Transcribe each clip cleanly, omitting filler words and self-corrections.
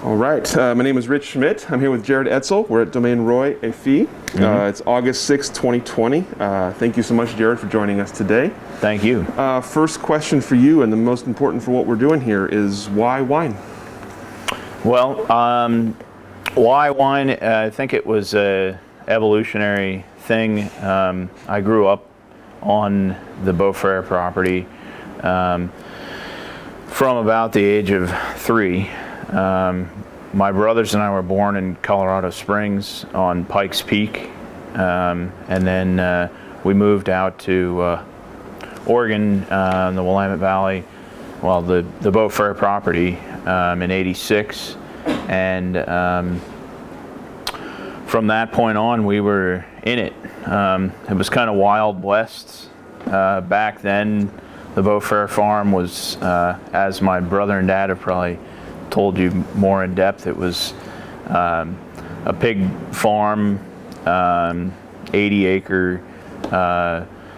All right, my name is Rich Schmidt. I'm here with Jared Etzel. We're at Domaine Roy, a fee. It's August 6, 2020. Thank you so much, Jared, for joining us today. Thank you. First question for you, and the most important for what we're doing here, is why wine? Well, why wine? I think it was a evolutionary thing. I grew up on the Beaux Fréres property from about the age of 3. My brothers and I were born in Colorado Springs on Pikes Peak, and then we moved out to Oregon in the Willamette Valley, well, the Beaux Fréres property in '86, and from that point on we were in it. It was kind of Wild West back then. The Beaux Fréres farm was, as my brother and dad have probably told you more in depth, it was a pig farm, 80-acre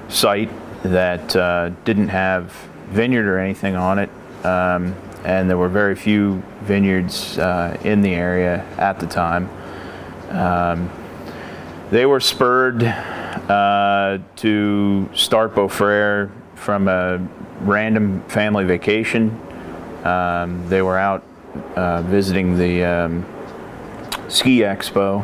site that didn't have vineyard or anything on it, and there were very few vineyards in the area at the time. They were spurred to start Beaux Fréres from a random family vacation. They were out visiting the ski expo,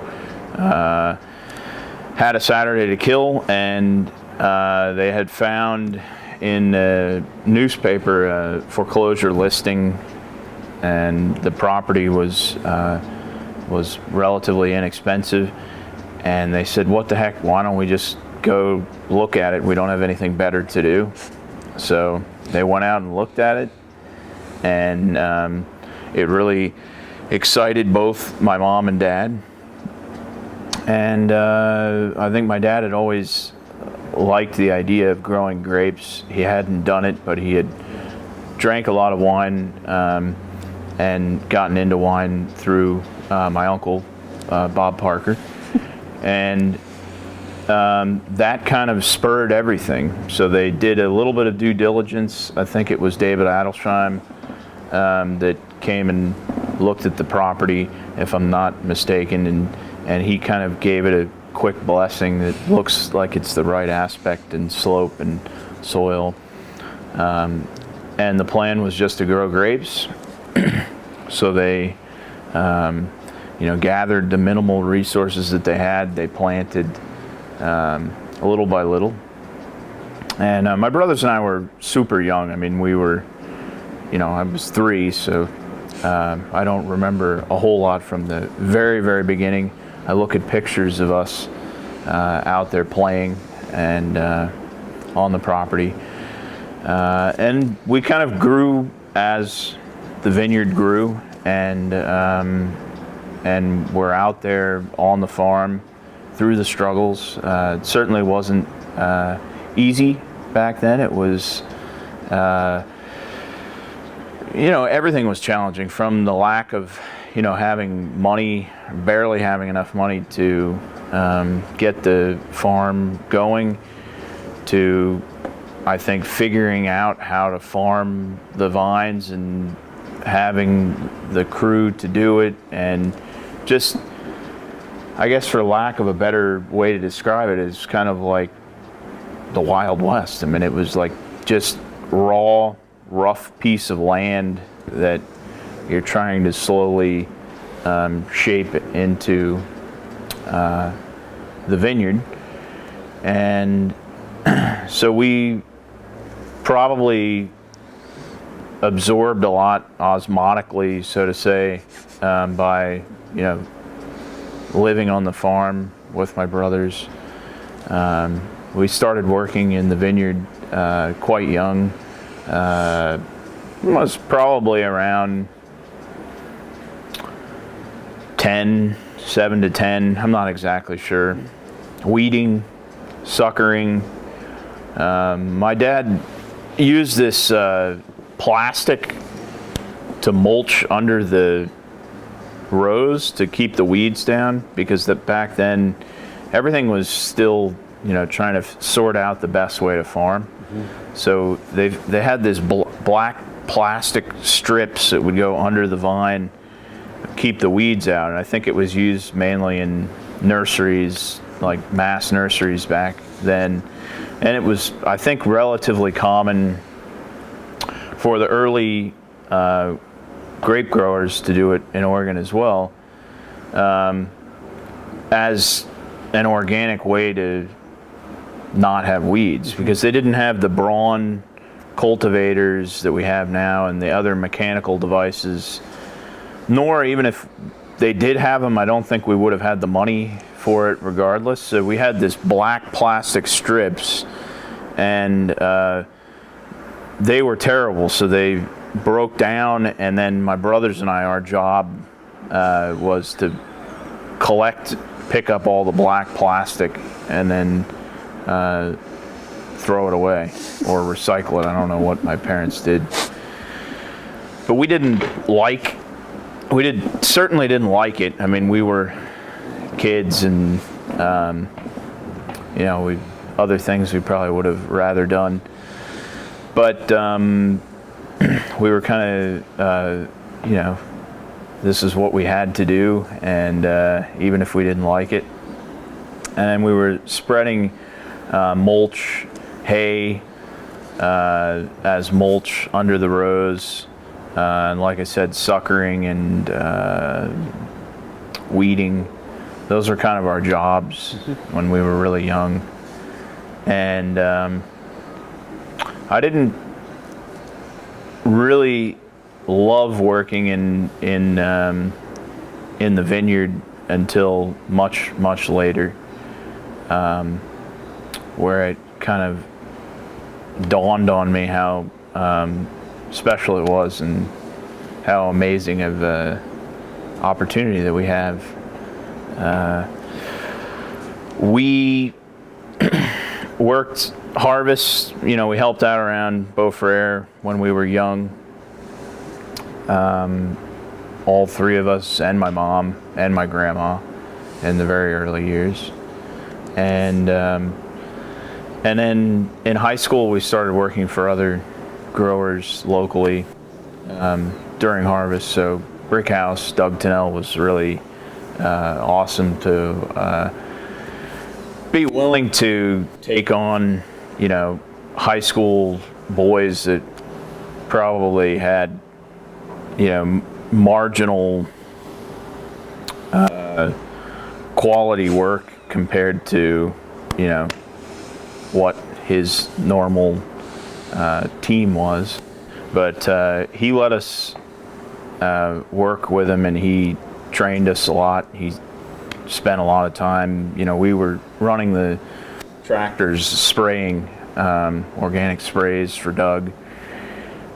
had a Saturday to kill, and they had found in a newspaper a foreclosure listing, and the property was relatively inexpensive, and they said, what the heck, why don't we just go look at it? We don't have anything better to do. So they went out and looked at it, and it really excited both my mom and dad. And I think my dad had always liked the idea of growing grapes. He hadn't done it, but he had drank a lot of wine and gotten into wine through my uncle, Bob Parker. And that kind of spurred everything. So they did a little bit of due diligence. I think it was David Adelsheim that came and looked at the property, if I'm not mistaken, and he kind of gave it a quick blessing that looks like it's the right aspect and slope and soil. And the plan was just to grow grapes. So they gathered the minimal resources that they had. They planted little by little. And my brothers and I were super young. I mean, we were, I was 3, so I don't remember a whole lot from the very, very beginning. I look at pictures of us out there playing and on the property. And we kind of grew as the vineyard grew, and we're out there on the farm through the struggles. It certainly wasn't easy back then. It was, everything was challenging, from the lack of, having money, barely having enough money to get the farm going, to, I think, figuring out how to farm the vines and having the crew to do it, and just, I guess, for lack of a better way to describe it, is kind of like the Wild West. I mean, it was like just raw, rough piece of land that you're trying to slowly shape it into the vineyard. And so we probably absorbed a lot osmotically, so to say, by living on the farm with my brothers. We started working in the vineyard quite young. Was probably around 7 to 10, I'm not exactly sure. Weeding, suckering. My dad used this plastic to mulch under the rows to keep the weeds down, because back then everything was still, trying to sort out the best way to farm. Mm-hmm. So they had this black plastic strips that would go under the vine, keep the weeds out. And I think it was used mainly in nurseries, like mass nurseries back then. And it was, I think, relatively common for the early grape growers to do it in Oregon as well, as an organic way to not have weeds, because they didn't have the Braun cultivators that we have now and the other mechanical devices, nor even if they did have them, I don't think we would have had the money for it regardless. So we had this black plastic strips, and they were terrible, so they broke down, and then my brothers and I, our job was to pick up all the black plastic and then throw it away or recycle it. I don't know what my parents did, but we certainly didn't like it. I mean, we were kids, and other things we probably would have rather done, but we were kind of this is what we had to do, and even if we didn't like it. And we were spreading mulch, hay, as mulch under the rows, and like I said, suckering and weeding. Those were kind of our jobs when we were really young. And I didn't really love working in the vineyard until much later, where it kind of dawned on me how special it was and how amazing of a opportunity that we have. We worked harvest, we helped out around Beaux Fréres when we were young. All three of us, and my mom and my grandma, in the very early years. And then in high school we started working for other growers locally during harvest. So Brickhouse, Doug Tennell was really awesome to be willing to take on, high school boys that probably had, marginal quality work compared to, what his normal team was. But he let us work with him, and he trained us a lot. He spent a lot of time, we were running the tractors, spraying organic sprays for Doug,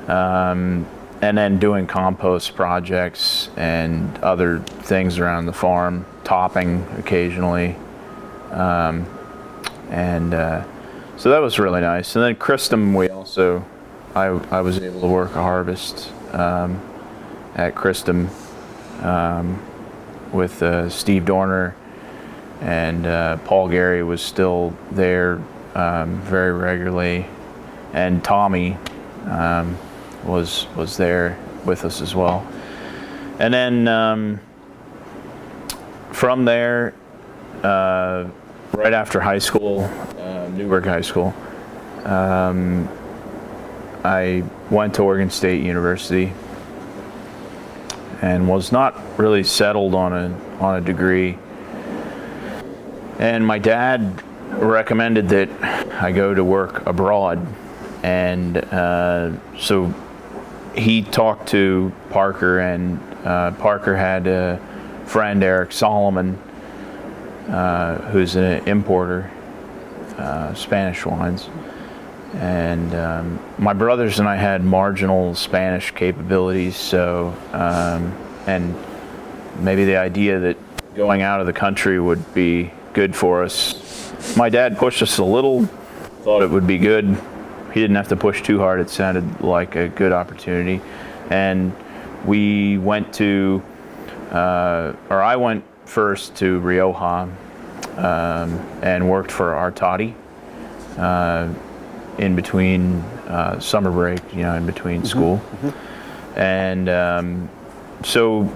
and then doing compost projects and other things around the farm, topping occasionally, so that was really nice. And then Christum, I was able to work a harvest at Christum with Steve Dorner, and Paul Gary was still there very regularly, and Tommy was there with us as well. And then from there, right after high school, Newburgh High School, I went to Oregon State University and was not really settled on a degree. And my dad recommended that I go to work abroad, and so he talked to Parker, and Parker had a friend, Eric Solomon, who's an importer, Spanish wines. And my brothers and I had marginal Spanish capabilities, so and maybe the idea that going out of the country would be good for us. My dad pushed us a little, thought it would be good. He didn't have to push too hard. It sounded like a good opportunity. And we went to, or I went first to Rioja and worked for Artadi in between summer break, in between school. And so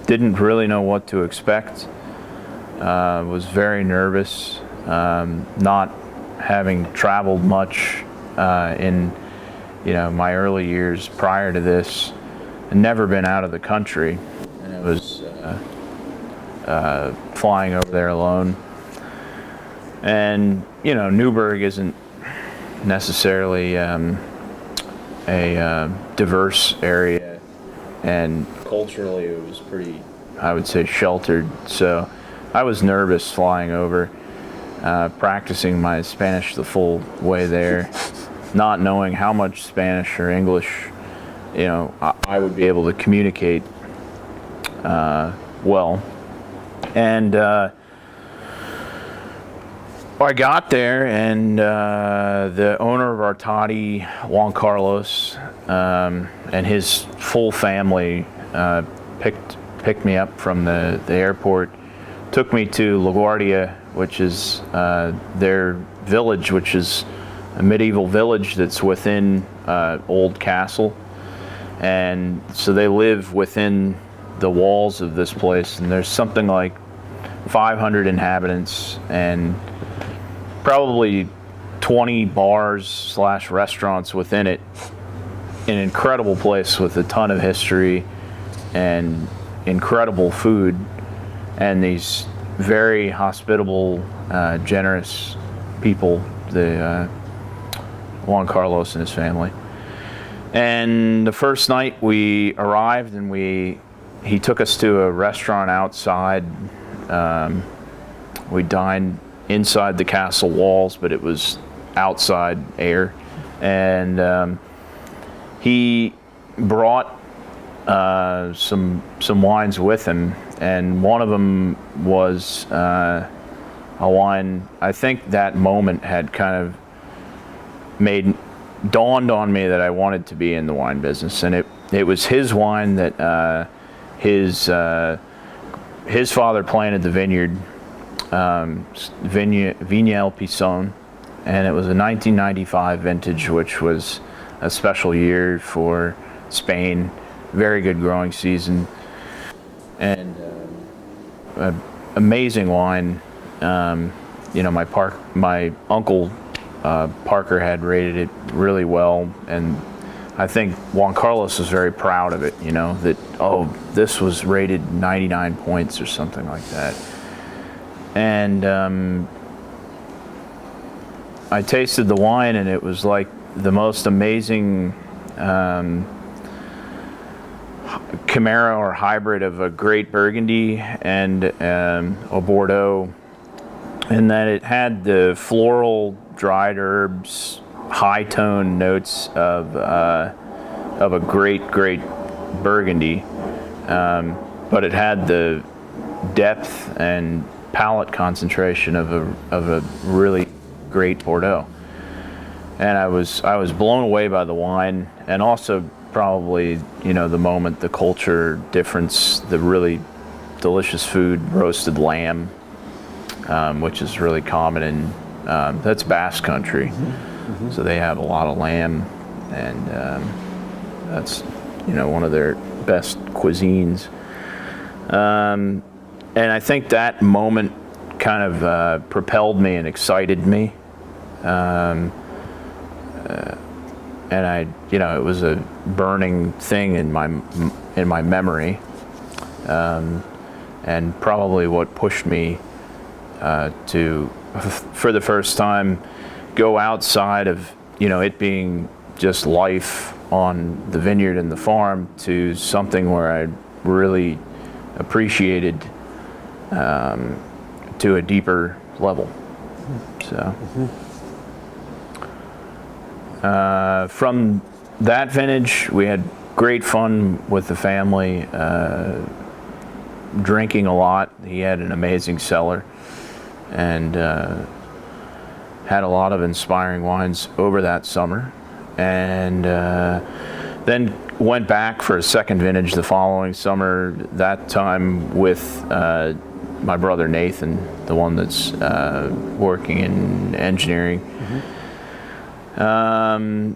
didn't really know what to expect. Was very nervous, not having traveled much in my early years prior to this, and never been out of the country, and it was flying over there alone. And Newburgh isn't necessarily a diverse area, and culturally it was pretty, I would say, sheltered. So I was nervous flying over, practicing my Spanish the full way there, not knowing how much Spanish or English I would be able to communicate well. And I got there, and the owner of our toddy, Juan Carlos, and his full family picked me up from the airport, took me to LaGuardia, which is their village, which is a medieval village that's within old castle. And so they live within the walls of this place, and there's something like 500 inhabitants and probably 20 bars / restaurants within it. An incredible place with a ton of history and incredible food, and these very hospitable, generous people, the Juan Carlos and his family. And the first night we arrived, and he took us to a restaurant outside. We dined inside the castle walls, but it was outside air. And he brought some wines with him, and one of them was a wine. I think that moment had kind of dawned on me that I wanted to be in the wine business, and it was his wine that his father planted the vineyard, Vignel Pison, and it was a 1995 vintage, which was a special year for Spain. Very good growing season, and amazing wine. My uncle Parker had rated it really well, and I think Juan Carlos was very proud of it, that, this was rated 99 points or something like that. And I tasted the wine, and it was like the most amazing chimera or hybrid of a great Burgundy and a Bordeaux, in that it had the floral, dried herbs, high-tone notes of a great Burgundy, but it had the depth and palate concentration of a really great Bordeaux. And I was blown away by the wine, and also probably the moment, the culture difference, the really delicious food, roasted lamb, which is really common in that's Basque country. Mm-hmm. So they have a lot of lamb, and that's one of their best cuisines. And I think that moment kind of propelled me and excited me. And it was a burning thing in my memory, and probably what pushed me to, for the first time, go outside of it being just life on the vineyard and the farm to something where I really appreciated to a deeper level. So from that vintage, we had great fun with the family, drinking a lot. He had an amazing cellar, and had a lot of inspiring wines over that summer, and then went back for a second vintage the following summer, that time with my brother Nathan, the one that's working in engineering. Mm-hmm.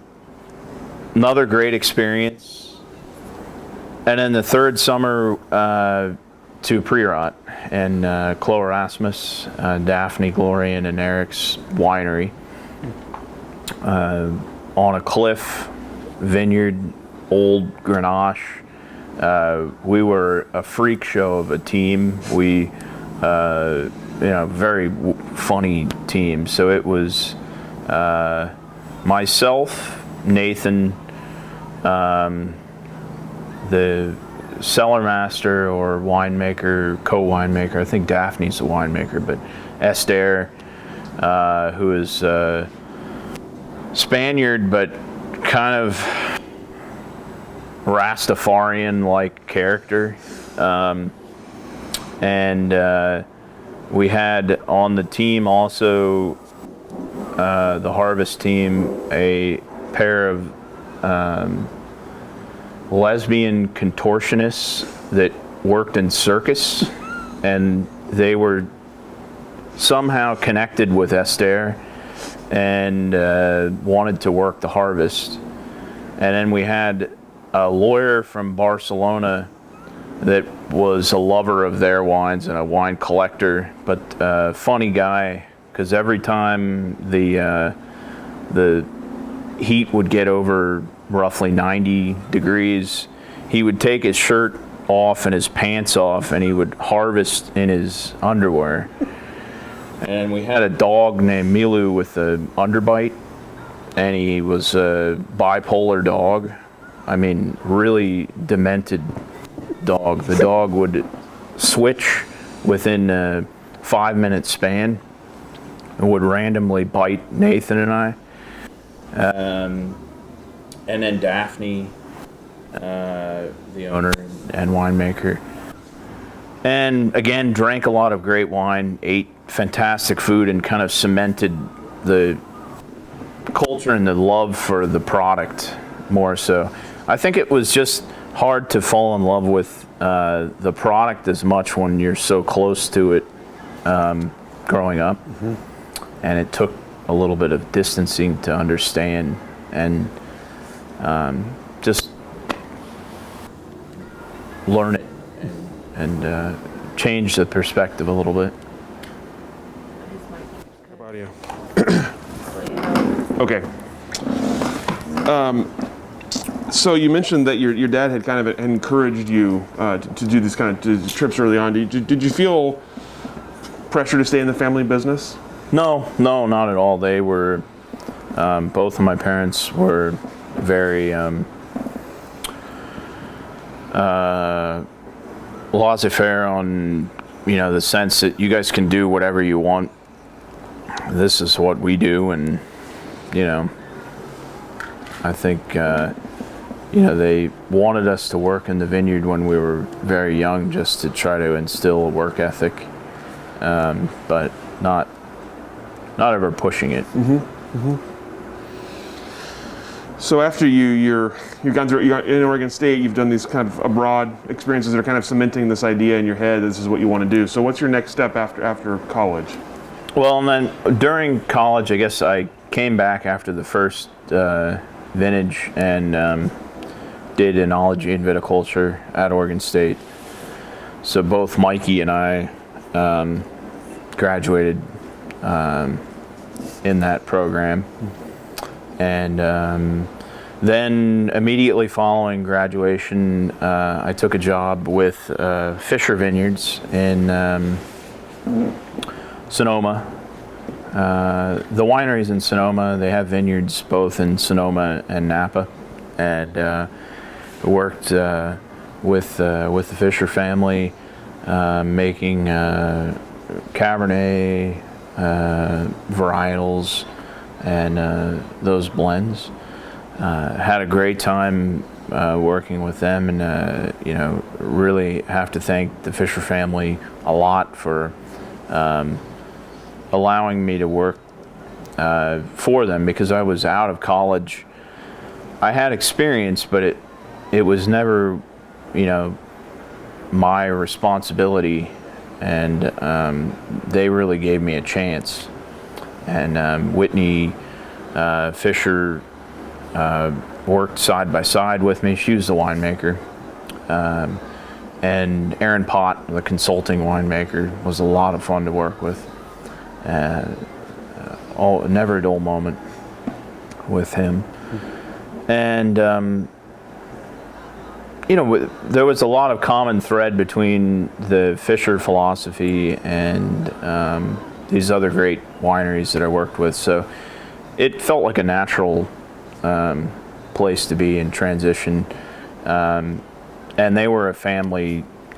Another great experience. then the third summer to Priorat and Chloe Erasmus, Daphne, Glorian, and Eric's winery on a cliff, vineyard, old Grenache. We were a freak show of a team. We, very funny team. So it was myself, Nathan, the cellar master or winemaker, co-winemaker. I think Daphne's the winemaker, but Esther, who is Spaniard, but kind of Rastafarian-like character. And we had on the team also, the harvest team, a pair of lesbian contortionists that worked in circus, and they were somehow connected with Esther and wanted to work the harvest. And then we had a lawyer from Barcelona that was a lover of their wines and a wine collector, but funny guy, because every time the heat would get over roughly 90 degrees, he would take his shirt off and his pants off, and he would harvest in his underwear. And we had a dog named Milu with an underbite, and he was a bipolar dog. I mean, really demented dog. The dog would switch within a 5-minute span and would randomly bite Nathan and I. And then Daphne, the owner and winemaker. And again, drank a lot of great wine, ate fantastic food, and kind of cemented the culture and the love for the product more so. I think it was just hard to fall in love with the product as much when you're so close to it growing up. Mm-hmm. And it took a little bit of distancing to understand and just learn it and change the perspective a little bit. How about you? Okay. So you mentioned that your dad had kind of encouraged you to do this kind of trips early on. Did you feel pressure to stay in the family business? No, not at all. They were, both of my parents were very laissez-faire on, the sense that you guys can do whatever you want. This is what we do, and, I think, they wanted us to work in the vineyard when we were very young, just to try to instill a work ethic, but not ever pushing it. Mm-hmm. Mm-hmm. So after you've gone through, you're in Oregon State, you've done these kind of abroad experiences that are kind of cementing this idea in your head. This is what you want to do. So what's your next step after college? Well, and then during college, I guess I came back after the first vintage and did enology and viticulture at Oregon State. So both Mikey and I graduated in that program. And then immediately following graduation, I took a job with Fisher Vineyards in Sonoma. The winery's in Sonoma. They have vineyards both in Sonoma and Napa, and worked with the Fisher family, making Cabernet varietals and those blends. Had a great time working with them, and really have to thank the Fisher family a lot for allowing me to work for them, because I was out of college. I had experience, but it was never, my responsibility, and they really gave me a chance. And Whitney Fisher worked side by side with me. She was the winemaker. And Aaron Pott, the consulting winemaker, was a lot of fun to work with. Never a dull moment with him. And there was a lot of common thread between the Fisher philosophy and these other great wineries that I worked with. So it felt like a natural place to be in transition. And they were a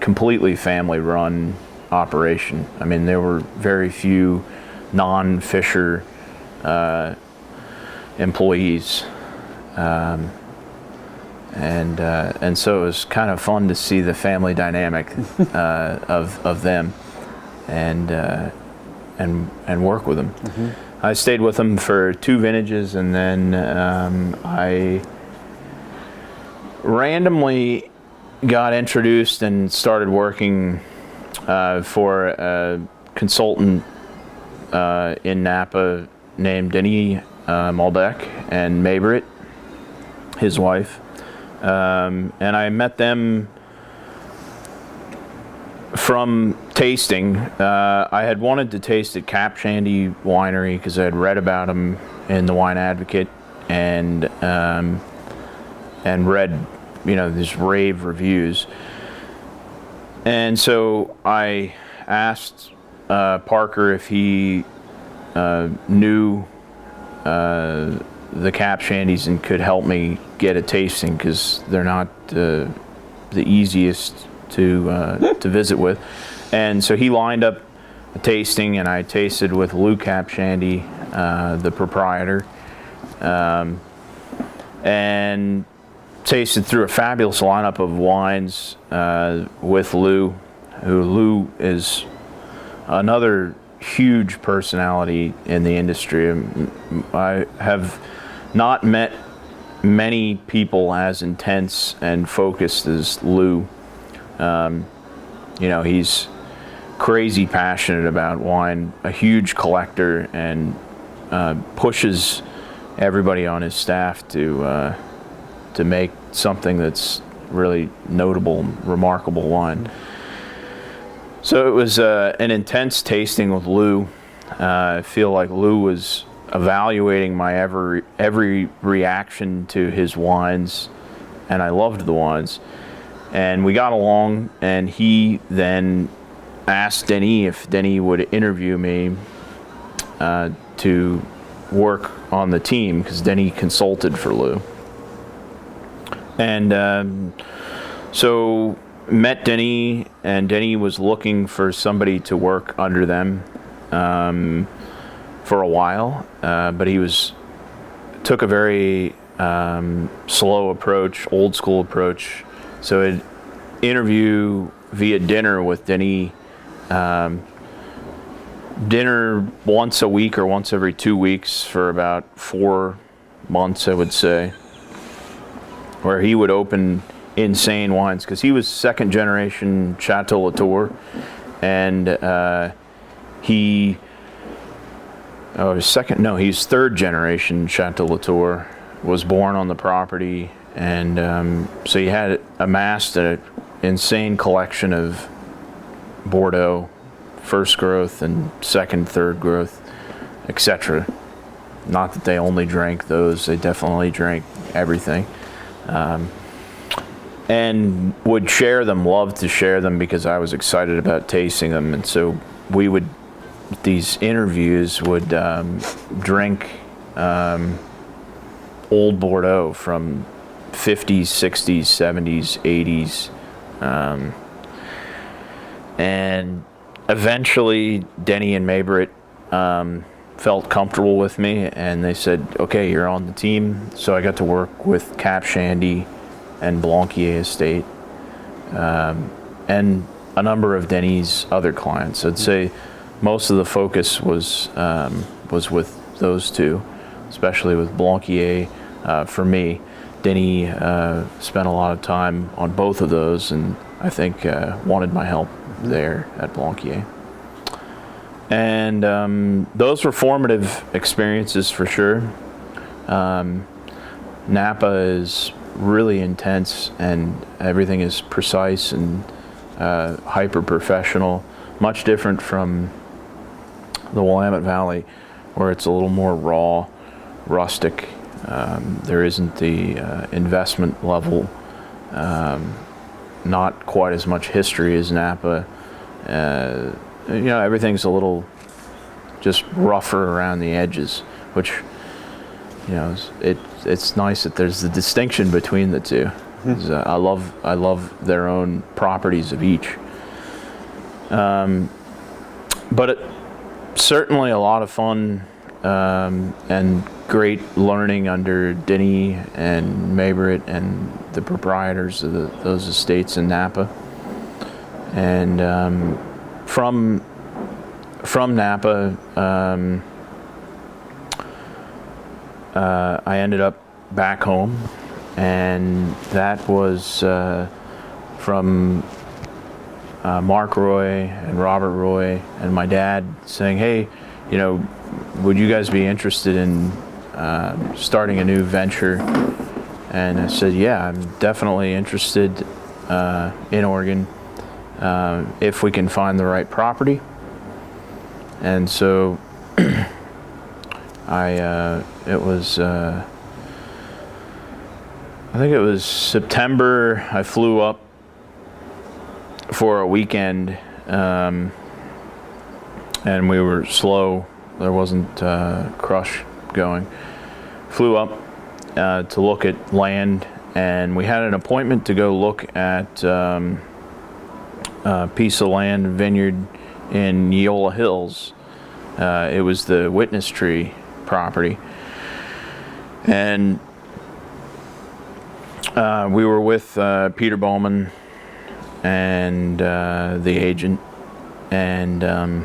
completely family-run operation. I mean, there were very few non-Fisher employees. And so it was kind of fun to see the family dynamic of them and work with them. Mm-hmm. I stayed with them for 2 vintages, and then I randomly got introduced and started working for a consultant in Napa named Denis Malbec and Maybrit, his wife. And I met them from tasting. I had wanted to taste at Cap Shandy Winery because I had read about them in the Wine Advocate and read, these rave reviews. And so I asked Parker if he knew the Cap Shandies and could help me get a tasting, because they're not the easiest to visit with. And so he lined up a tasting, and I tasted with Lou Cap Shandy, the proprietor, and tasted through a fabulous lineup of wines with Lou, Lou is another huge personality in the industry. I have not met many people as intense and focused as Lou. He's crazy passionate about wine, a huge collector, and pushes everybody on his staff to make something that's really notable, remarkable wine. So it was an intense tasting with Lou. I feel like Lou was evaluating my every reaction to his wines, and I loved the wines. And we got along, and he then asked Denis if Denis would interview me to work on the team, because Denis consulted for Lou. And so met Denis, and Denis was looking for somebody to work under them for a while, but he took a very slow approach, old school approach. So I'd interview via dinner with Denis, dinner once a week or once every 2 weeks for about 4 months, I would say, where he would open insane wines, because he was second generation Chateau Latour, and he's third generation Chateau Latour, was born on the property, and so he had amassed an insane collection of Bordeaux, first growth and second, third growth, etc. Not that they only drank those, they definitely drank everything. And would share them, loved to share them, because I was excited about tasting them. And so these interviews would drink old Bordeaux from 50s, 60s, 70s, 80s. And eventually Denis and Maybrit felt comfortable with me, and they said, okay, you're on the team. So I got to work with Cap Shandy and Blanquier Estate, and a number of Denis' other clients. I'd say most of the focus was with those two, especially with Blanquier. For me, Denis spent a lot of time on both of those, and I think wanted my help there at Blanquier. And those were formative experiences for sure. Napa is really intense, and everything is precise and hyper professional. Much different from the Willamette Valley, where it's a little more raw, rustic. There isn't the investment level, not quite as much history as Napa. Everything's a little just rougher around the edges, which, it's nice that there's the distinction between the two. I love their own properties of each. But certainly a lot of fun and great learning under Denny and Maybrit and the proprietors of those estates in Napa. And from Napa, I ended up back home, and that was from Mark Roy and Robert Roy and my dad saying, hey, would you guys be interested in starting a new venture? And I said, yeah, I'm definitely interested in Oregon if we can find the right property. And so I think it was September. I flew up for a weekend, and we were slow. There wasn't crush going. Flew up to look at land, and we had an appointment to go look at a piece of land, vineyard in Neola Hills. It was the Witness Tree property, and we were with Peter Bowman and the agent, and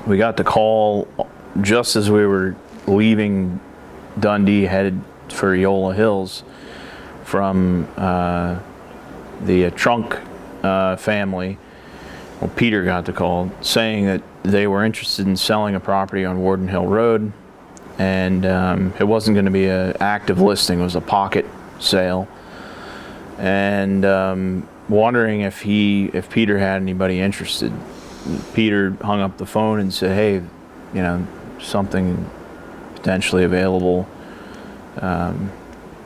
we got the call just as we were leaving Dundee, headed for Eola Hills, from the Trunk family. Well, Peter got the call saying that they were interested in selling a property on Warden Hill Road, and it wasn't going to be an active listing. It was a pocket sale, and wondering if Peter had anybody interested. Peter hung up the phone and said, hey, something potentially available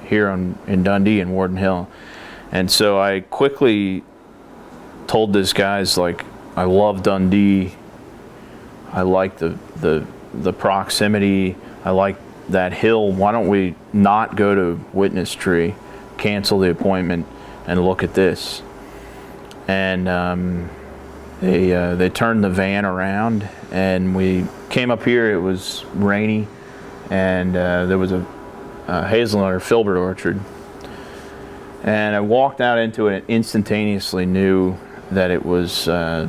here in Dundee and Warden Hill. And so I quickly told these guys, like, I love Dundee. I like the proximity. I like that hill. Why don't we not go to Witness Tree, cancel the appointment, and look at this? And they turned the van around, and we came up here. It was rainy, and there was a hazelnut or filbert orchard. And I walked out into it and instantaneously knew that it was the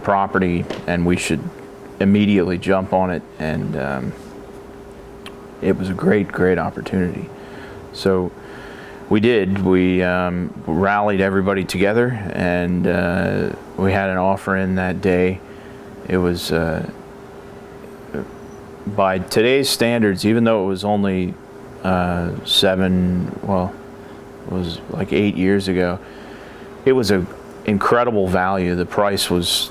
property, and we should immediately jump on it. And it was a great opportunity. So we did. We rallied everybody together, and we had an offer in that day. It was, by today's standards, even though it was only it was like 8 years ago, it was an incredible value. The price was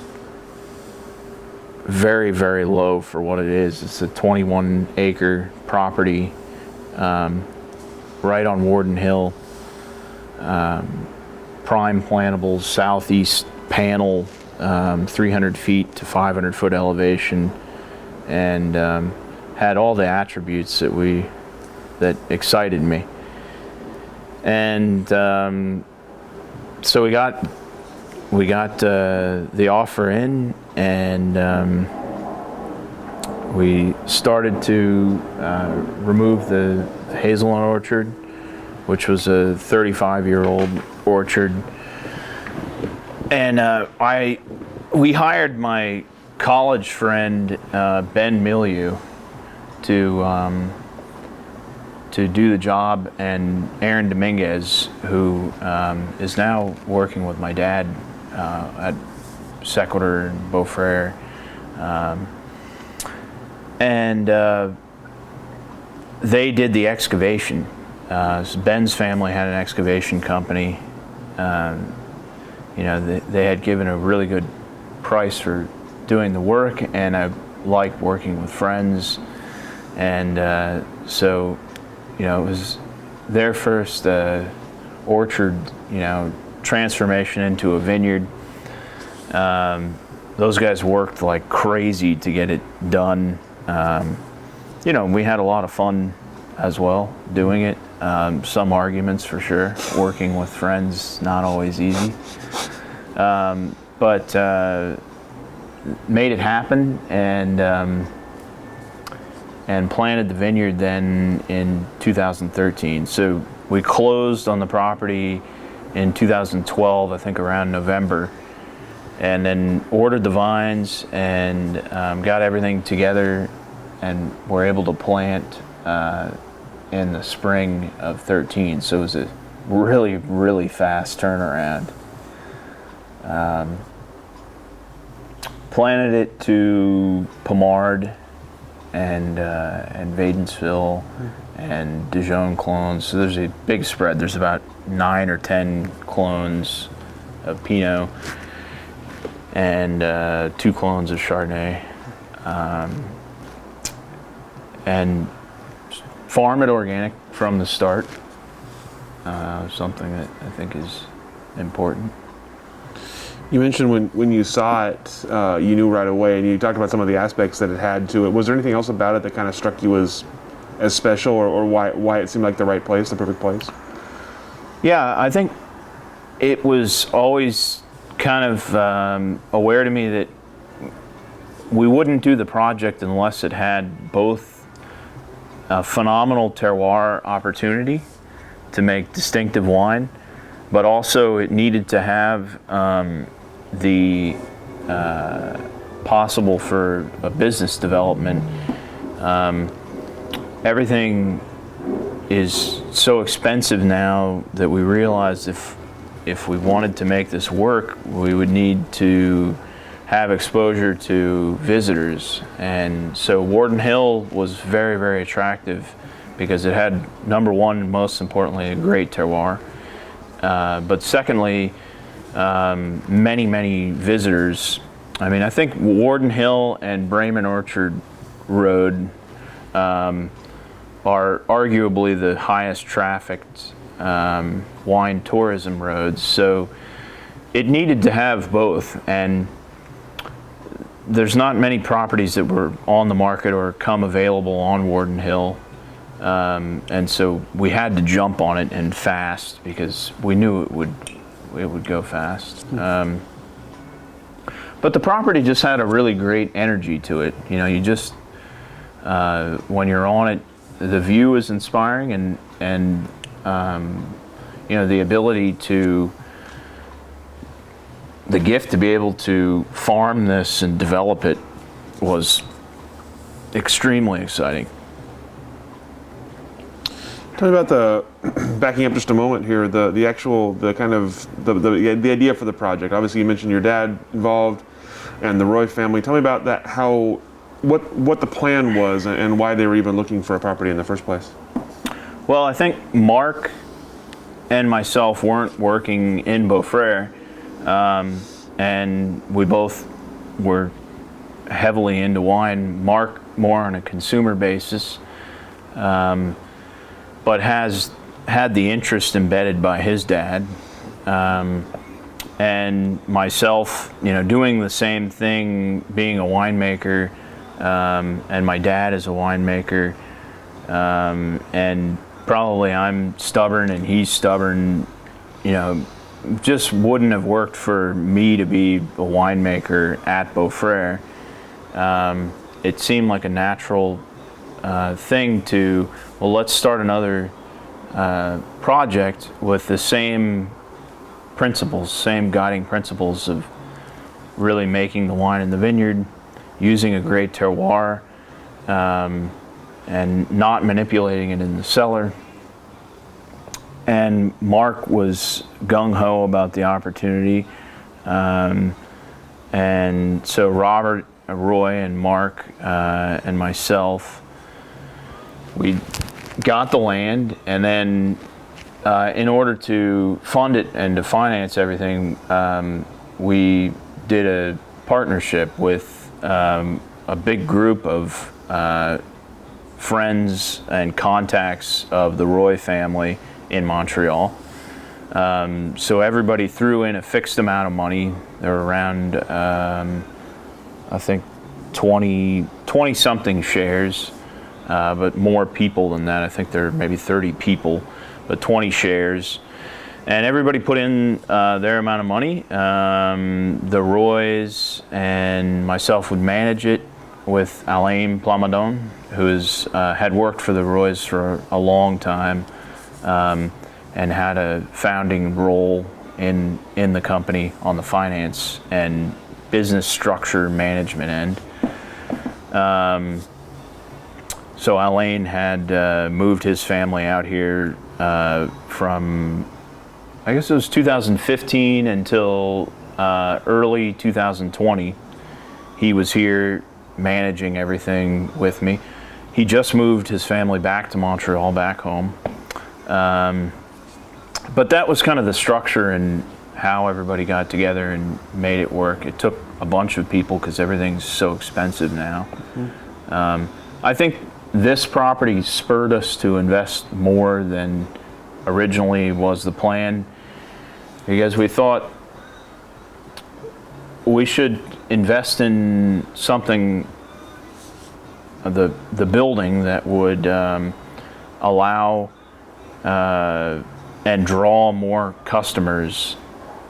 very low for what it is. It's a 21-acre property right on Warden Hill. Prime plantables, southeast panel, 300 feet to 500 foot elevation, and had all the attributes that excited me. And so we got the offer in, and we started to remove the hazelnut orchard, which was a 35-year-old orchard. And we hired my college friend Ben Milieu to do the job, and Aaron Dominguez, who is now working with my dad at Sequitur and Beaux Fréres. And they did the excavation. So Ben's family had an excavation company. They had given a really good price for doing the work, and I liked working with friends. And so, it was their first orchard, transformation into a vineyard. Those guys worked like crazy to get it done. We had a lot of fun as well doing it. Some arguments for sure. Working with friends, not always easy. But made it happen, and planted the vineyard then in 2013. So we closed on the property in 2012, I think around November, and then ordered the vines and got everything together, and were able to plant in the spring of 13. So it was a really, really fast turnaround. Planted it to Pomard and Vadensville and Dijon clones. So there's a big spread. There's about 9 or 10 clones of Pinot and 2 clones of Chardonnay. And farm it organic from the start. Something that I think is important. You mentioned when you saw it, you knew right away, and you talked about some of the aspects that it had to it. Was there anything else about it that kind of struck you as special, or why it seemed like the right place, the perfect place? Yeah, I think it was always kind of aware to me that we wouldn't do the project unless it had both a phenomenal terroir opportunity to make distinctive wine, but also it needed to have the possible for a business development. Everything is so expensive now that we realized if we wanted to make this work, we would need to have exposure to visitors. And so Warden Hill was very, very attractive because it had, number one, most importantly, a great terroir. But secondly, many, many visitors. I mean, I think Warden Hill and Bremen Orchard Road are arguably the highest trafficked wine tourism roads. So it needed to have both. And there's not many properties that were on the market or come available on Warden Hill. And so we had to jump on it and fast because we knew it would go fast. But the property just had a really great energy to it. You just when you're on it, the view is inspiring, and the ability to, the gift to be able to farm this and develop it was extremely exciting. Tell me about the, backing up just a moment here, the idea for the project. Obviously you mentioned your dad involved and the Roy family. Tell me about that, what the plan was and why they were even looking for a property in the first place. Well, I think Mark and myself weren't working in Beaux Fréres, and we both were heavily into wine. Mark more on a consumer basis, but has had the interest embedded by his dad, and myself, doing the same thing, being a winemaker, and my dad is a winemaker, and probably I'm stubborn and he's stubborn. Just wouldn't have worked for me to be a winemaker at Beaux Fréres. It seemed like a natural thing to, well, let's start another project with the same principles, same guiding principles of really making the wine in the vineyard, using a great terroir, and not manipulating it in the cellar. And Mark was gung-ho about the opportunity. And so Robert, Roy, and Mark, and myself, we got the land, and then in order to fund it and to finance everything, we did a partnership with a big group of friends and contacts of the Roy family in Montreal. So everybody threw in a fixed amount of money. There were around, I think, 20 something shares, but more people than that. I think there are maybe 30 people, but 20 shares. And everybody put in their amount of money. The Roys and myself would manage it with Alain Plamondon, who had worked for the Roys for a long time, and had a founding role in the company on the finance and business structure management end. So Alain had moved his family out here from, I guess it was 2015 until early 2020. He was here managing everything with me. He just moved his family back to Montreal, back home. But that was kind of the structure and how everybody got together and made it work. It took a bunch of people because everything's so expensive now. Mm-hmm. I think this property spurred us to invest more than originally was the plan, because we thought we should invest in something, the building that would allow and draw more customers,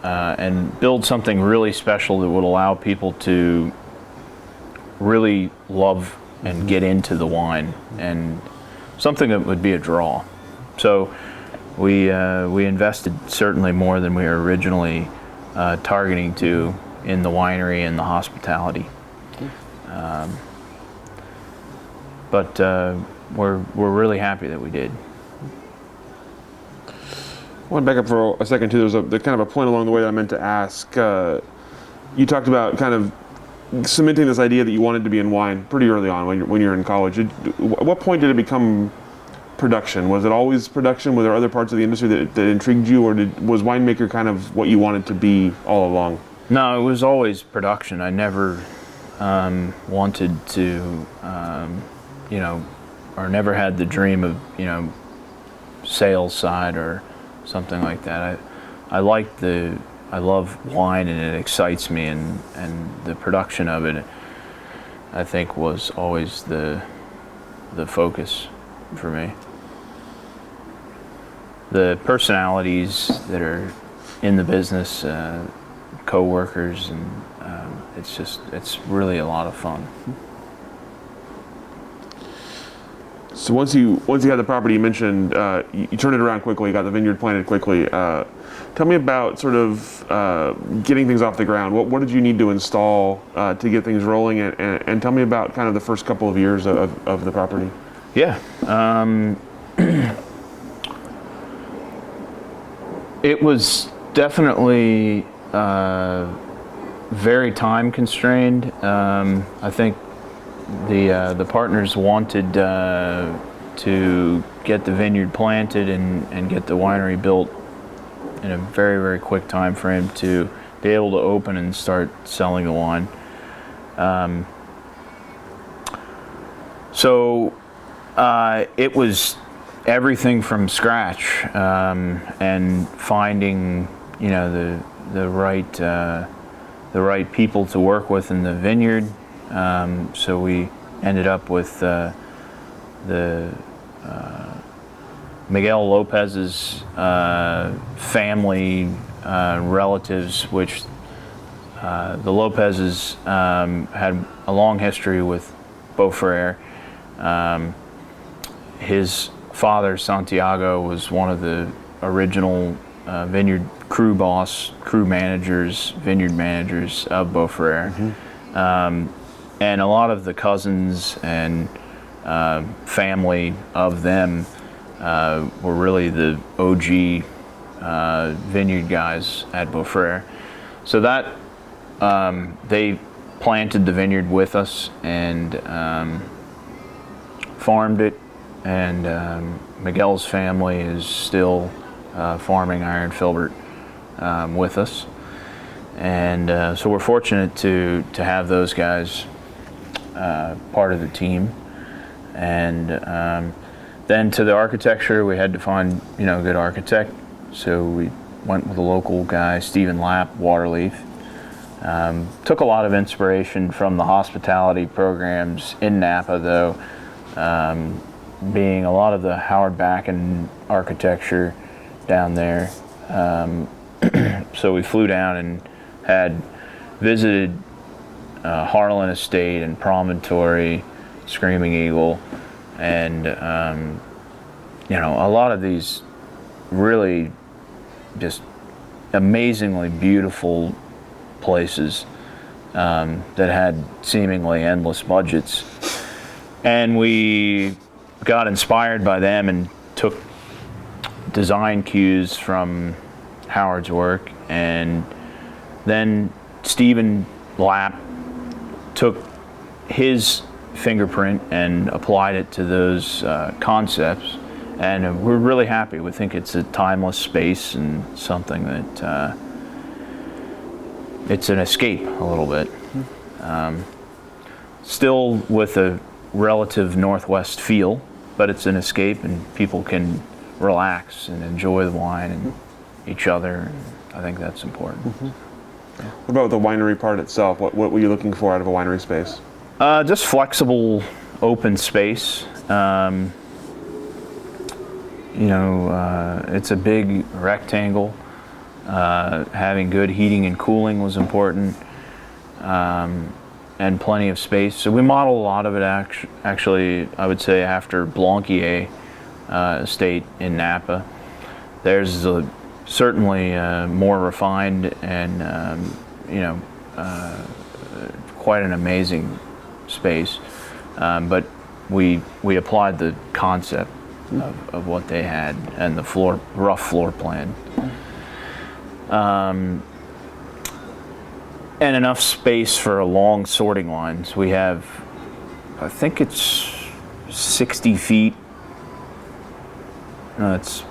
and build something really special that would allow people to really love and get into the wine, and something that would be a draw. So we invested certainly more than we were originally targeting to in the winery and the hospitality. But we're really happy that we did. I want to back up for a second too. There's kind of a point along the way that I meant to ask. You talked about kind of cementing this idea that you wanted to be in wine pretty early on when you're in college. At what point did it become production? Was it always production? Were there other parts of the industry that intrigued you, or was winemaker kind of what you wanted to be all along? No, it was always production. I never wanted to, or never had the dream of, sales side or something like that. I love wine, and it excites me, and the production of it, I think, was always the focus for me. The personalities that are in the business, co-workers, and it's really a lot of fun. So once you had the property, you mentioned you turned it around quickly, got the vineyard planted quickly. Tell me about sort of getting things off the ground. What did you need to install to get things rolling? And tell me about kind of the first couple of years of the property. Yeah. It was definitely very time constrained. I think the partners wanted to get the vineyard planted and get the winery built in a very, very quick time frame to be able to open and start selling the wine. So it was everything from scratch, and finding the right people to work with in the vineyard. So we ended up with the Miguel Lopez's family relatives, which the Lopez's had a long history with Beaux Fréres. His father, Santiago, was one of the original vineyard vineyard managers of Beaux Fréres. Mm-hmm. And a lot of the cousins and family of them were really the OG vineyard guys at Beaux Fréres. So that they planted the vineyard with us and farmed it and Miguel's family is still farming Iron Filbert with us. And so we're fortunate to have those guys part of the team. And then to the architecture, we had to find a good architect. So we went with a local guy, Stephen Lapp, Waterleaf. Took a lot of inspiration from the hospitality programs in Napa, though, being a lot of the Howard Backen architecture down there. So we flew down and had visited Harlan Estate and Promontory, Screaming Eagle, and a lot of these really just amazingly beautiful places that had seemingly endless budgets. And we got inspired by them and took design cues from Howard's work, and then Stephen Lapp took his fingerprint and applied it to those concepts, and we're really happy. We think it's a timeless space and something that it's an escape a little bit. Still with a relative Northwest feel, but it's an escape, and people can relax and enjoy the wine and each other, and I think that's important. What about the winery part itself? What were you looking for out of a winery space? Just flexible, open space. It's a big rectangle. Having good heating and cooling was important, and plenty of space. So we modeled a lot of it actually, I would say, after Blanquier estate in Napa. There's certainly more refined and quite an amazing space, but we applied the concept of what they had and the rough floor plan. And enough space for a long sorting line. So we have, I think it's 60 feet. No, it's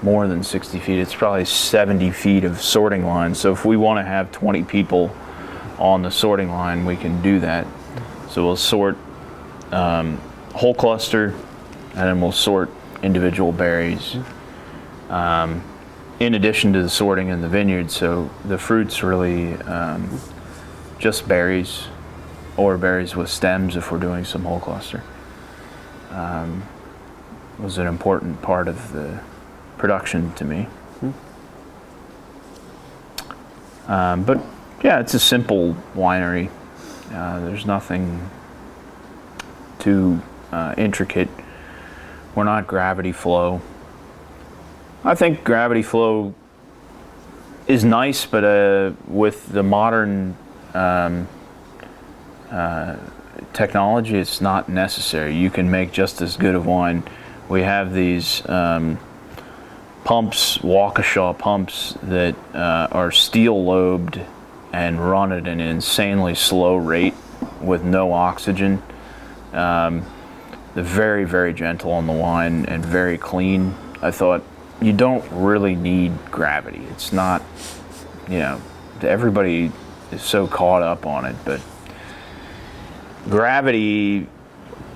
more than 60 feet. It's probably 70 feet of sorting line. So if we want to have 20 people on the sorting line, we can do that. So we'll sort whole cluster, and then we'll sort individual berries. In addition to the sorting in the vineyard, so the fruit's really just berries, or berries with stems if we're doing some whole cluster. Was an important part of the production to me. But yeah, it's a simple winery. There's nothing too intricate. We're not gravity flow. I think gravity flow is nice, but with the modern technology, it's not necessary. You can make just as good of wine. We have these pumps, Waukesha pumps, that are steel lobed and run at an insanely slow rate with no oxygen. They're very, very gentle on the wine and very clean. I thought, you don't really need gravity. It's not, everybody is so caught up on it, but gravity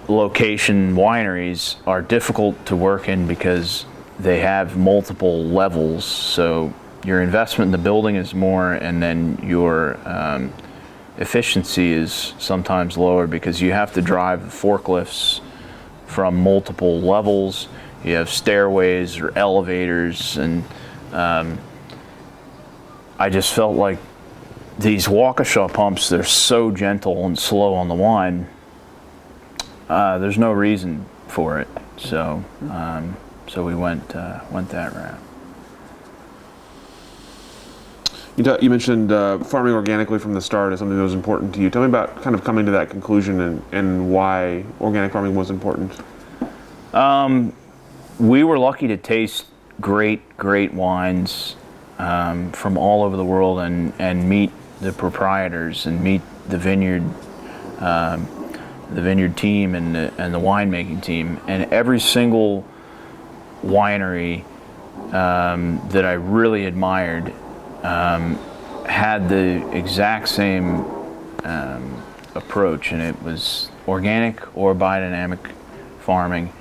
location wineries are difficult to work in because they have multiple levels. So your investment in the building is more, and then your efficiency is sometimes lower because you have to drive forklifts from multiple levels. You have stairways or elevators, and I just felt like these Waukesha pumps, they're so gentle and slow on the wine. There's no reason for it, so we went that route. You mentioned farming organically from the start as something that was important to you. Tell me about kind of coming to that conclusion and why organic farming was important. We were lucky to taste great wines from all over the world and meet the proprietors and meet the vineyard the vineyard team and the winemaking team, and every single winery that I really admired had the exact same approach, and it was organic or biodynamic farming,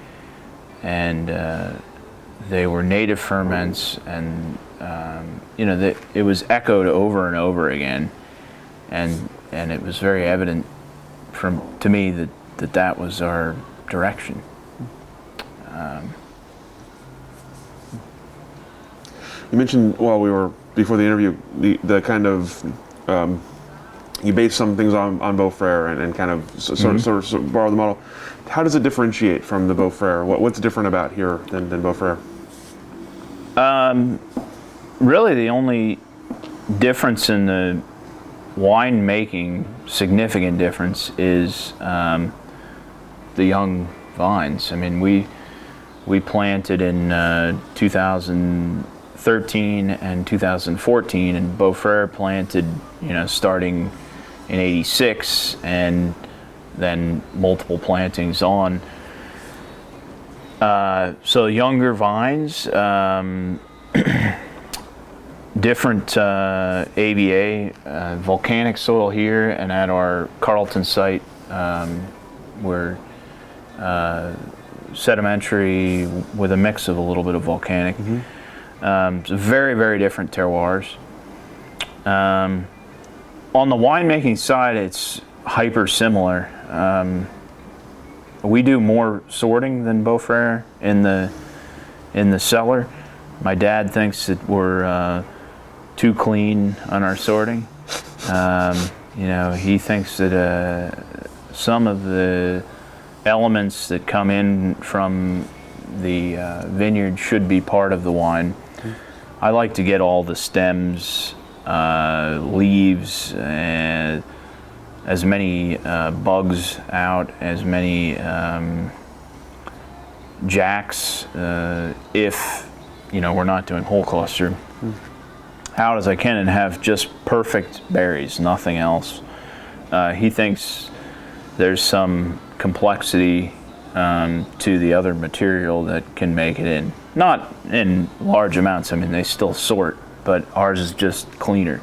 and they were native ferments, and it was echoed over and over again, and it was very evident to me that was our direction. You mentioned while we were before the interview the kind of you base some things on Beaux Fréres and kind of sort of borrow the model. How does it differentiate from the Beaux Fréres? What's different about here than Beaux Fréres? Really, the only difference in the winemaking, significant difference, is the young vines. I mean, we planted in 2013 and 2014, and Beaux Fréres planted, starting in '86, and then multiple plantings on. So younger vines, different AVA, volcanic soil here, and at our Carlton site, we're sedimentary with a mix of a little bit of volcanic. So very, very different terroirs. On the winemaking side, it's hyper similar. We do more sorting than Beaux Fréres in the cellar. My dad thinks that we're too clean on our sorting. He thinks that some of the elements that come in from the vineyard should be part of the wine. I like to get all the stems, leaves, and as many bugs out, as many jacks, if we're not doing whole cluster, out as I can, and have just perfect berries, nothing else. He thinks there's some complexity to the other material that can make it in. Not in large amounts, I mean, they still sort, but ours is just cleaner.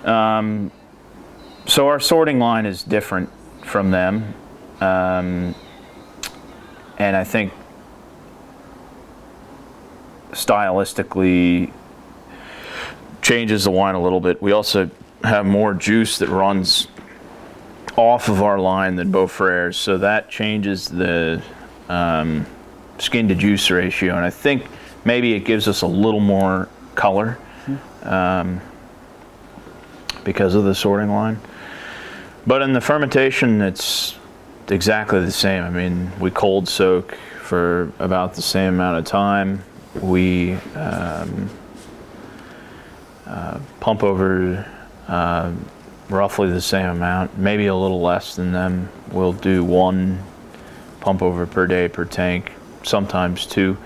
So our sorting line is different from them, and I think stylistically changes the wine a little bit. We also have more juice that runs off of our line than Beaux Fréres, so that changes the skin to juice ratio, and I think maybe it gives us a little more color because of the sorting line. But in the fermentation, it's exactly the same. I mean, we cold soak for about the same amount of time. We pump over roughly the same amount, maybe a little less than them. We'll do 1 pump over per day per tank, sometimes 2.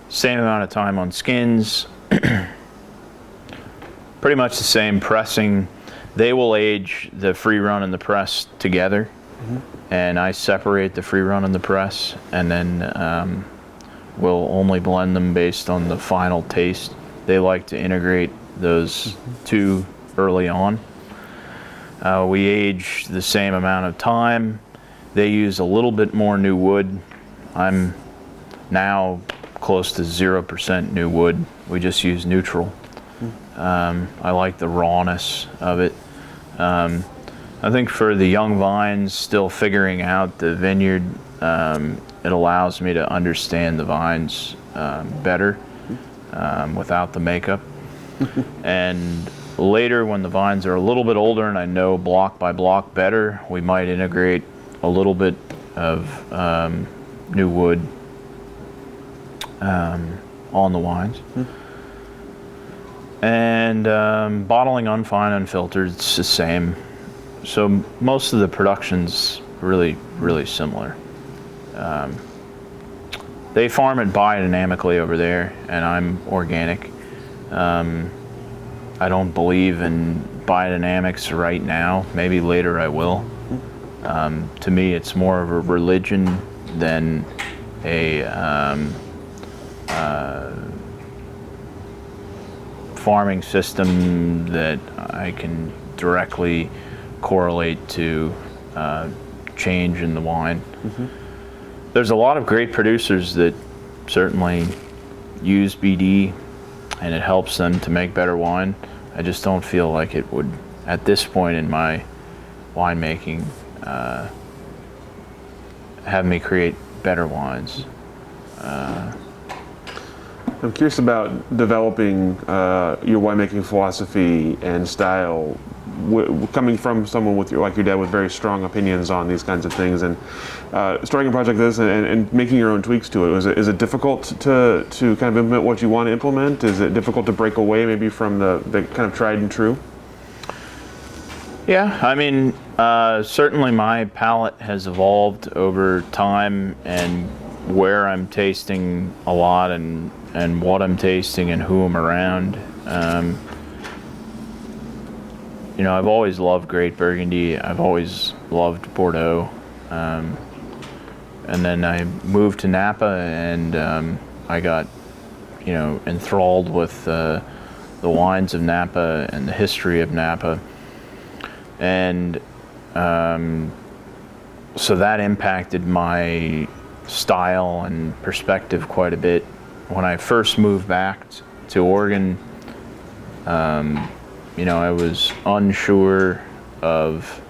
Same amount of time on skins. Pretty much the same pressing. They will age the free run and the press together, and I separate the free run and the press, and then we'll only blend them based on the final taste. They like to integrate those two early on. We age the same amount of time. They use a little bit more new wood. I'm now close to 0% new wood. We just use neutral. I like the rawness of it. I think for the young vines, still figuring out the vineyard, it allows me to understand the vines better without the makeup. And later, when the vines are a little bit older and I know block by block better, we might integrate a little bit of new wood on the wines. And bottling unfine, unfiltered, it's the same. So most of the production's really, really similar. They farm it biodynamically over there, and I'm organic. I don't believe in biodynamics right now. Maybe later I will. To me, it's more of a religion than a farming system that I can directly correlate to change in the wine. Mm-hmm. There's a lot of great producers that certainly use BD, and it helps them to make better wine. I just don't feel like it would, at this point in my winemaking, have me create better wines. I'm curious about developing your winemaking philosophy and style, coming from someone with like your dad with very strong opinions on these kinds of things, and starting a project like this and making your own tweaks to it. Is it difficult to kind of implement what you want to implement? Is it difficult to break away maybe from the kind of tried and true? Yeah, I mean, certainly my palate has evolved over time, and where I'm tasting a lot and what I'm tasting and who I'm around. You know, I've always loved Great Burgundy. I've always loved Bordeaux. And then I moved to Napa, and I got, you know, enthralled with the wines of Napa and the history of Napa. And so that impacted my style and perspective quite a bit. When I first moved back to Oregon, you know, I was unsure of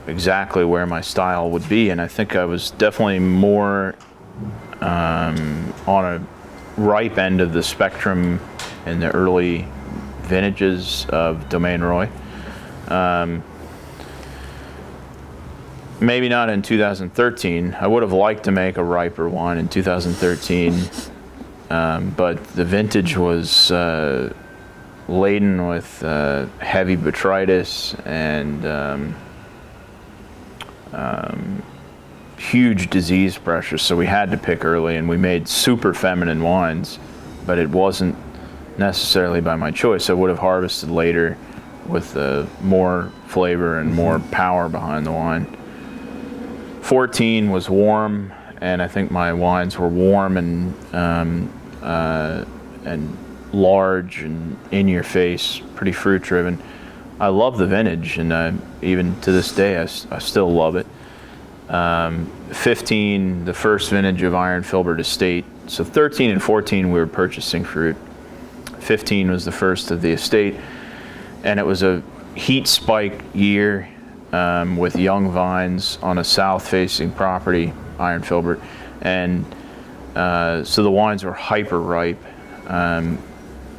exactly where my style would be, and I think I was definitely more on a ripe end of the spectrum in the early vintages of Domaine Roy. Maybe not in 2013. I would have liked to make a riper wine in 2013, but the vintage was laden with heavy botrytis and huge disease pressure, so we had to pick early, and we made super feminine wines, but it wasn't necessarily by my choice. I would have harvested later with more flavor and more power behind the wine. 14 was warm, and I think my wines were warm and large and in your face, pretty fruit driven. I love the vintage, and even to this day I still love it. 15, the first vintage of Iron Filbert Estate. So 13 and 14 we were purchasing fruit. 15 was the first of the estate, and it was a heat spike year with young vines on a south-facing property, Iron Filbert, and so the wines were hyper ripe,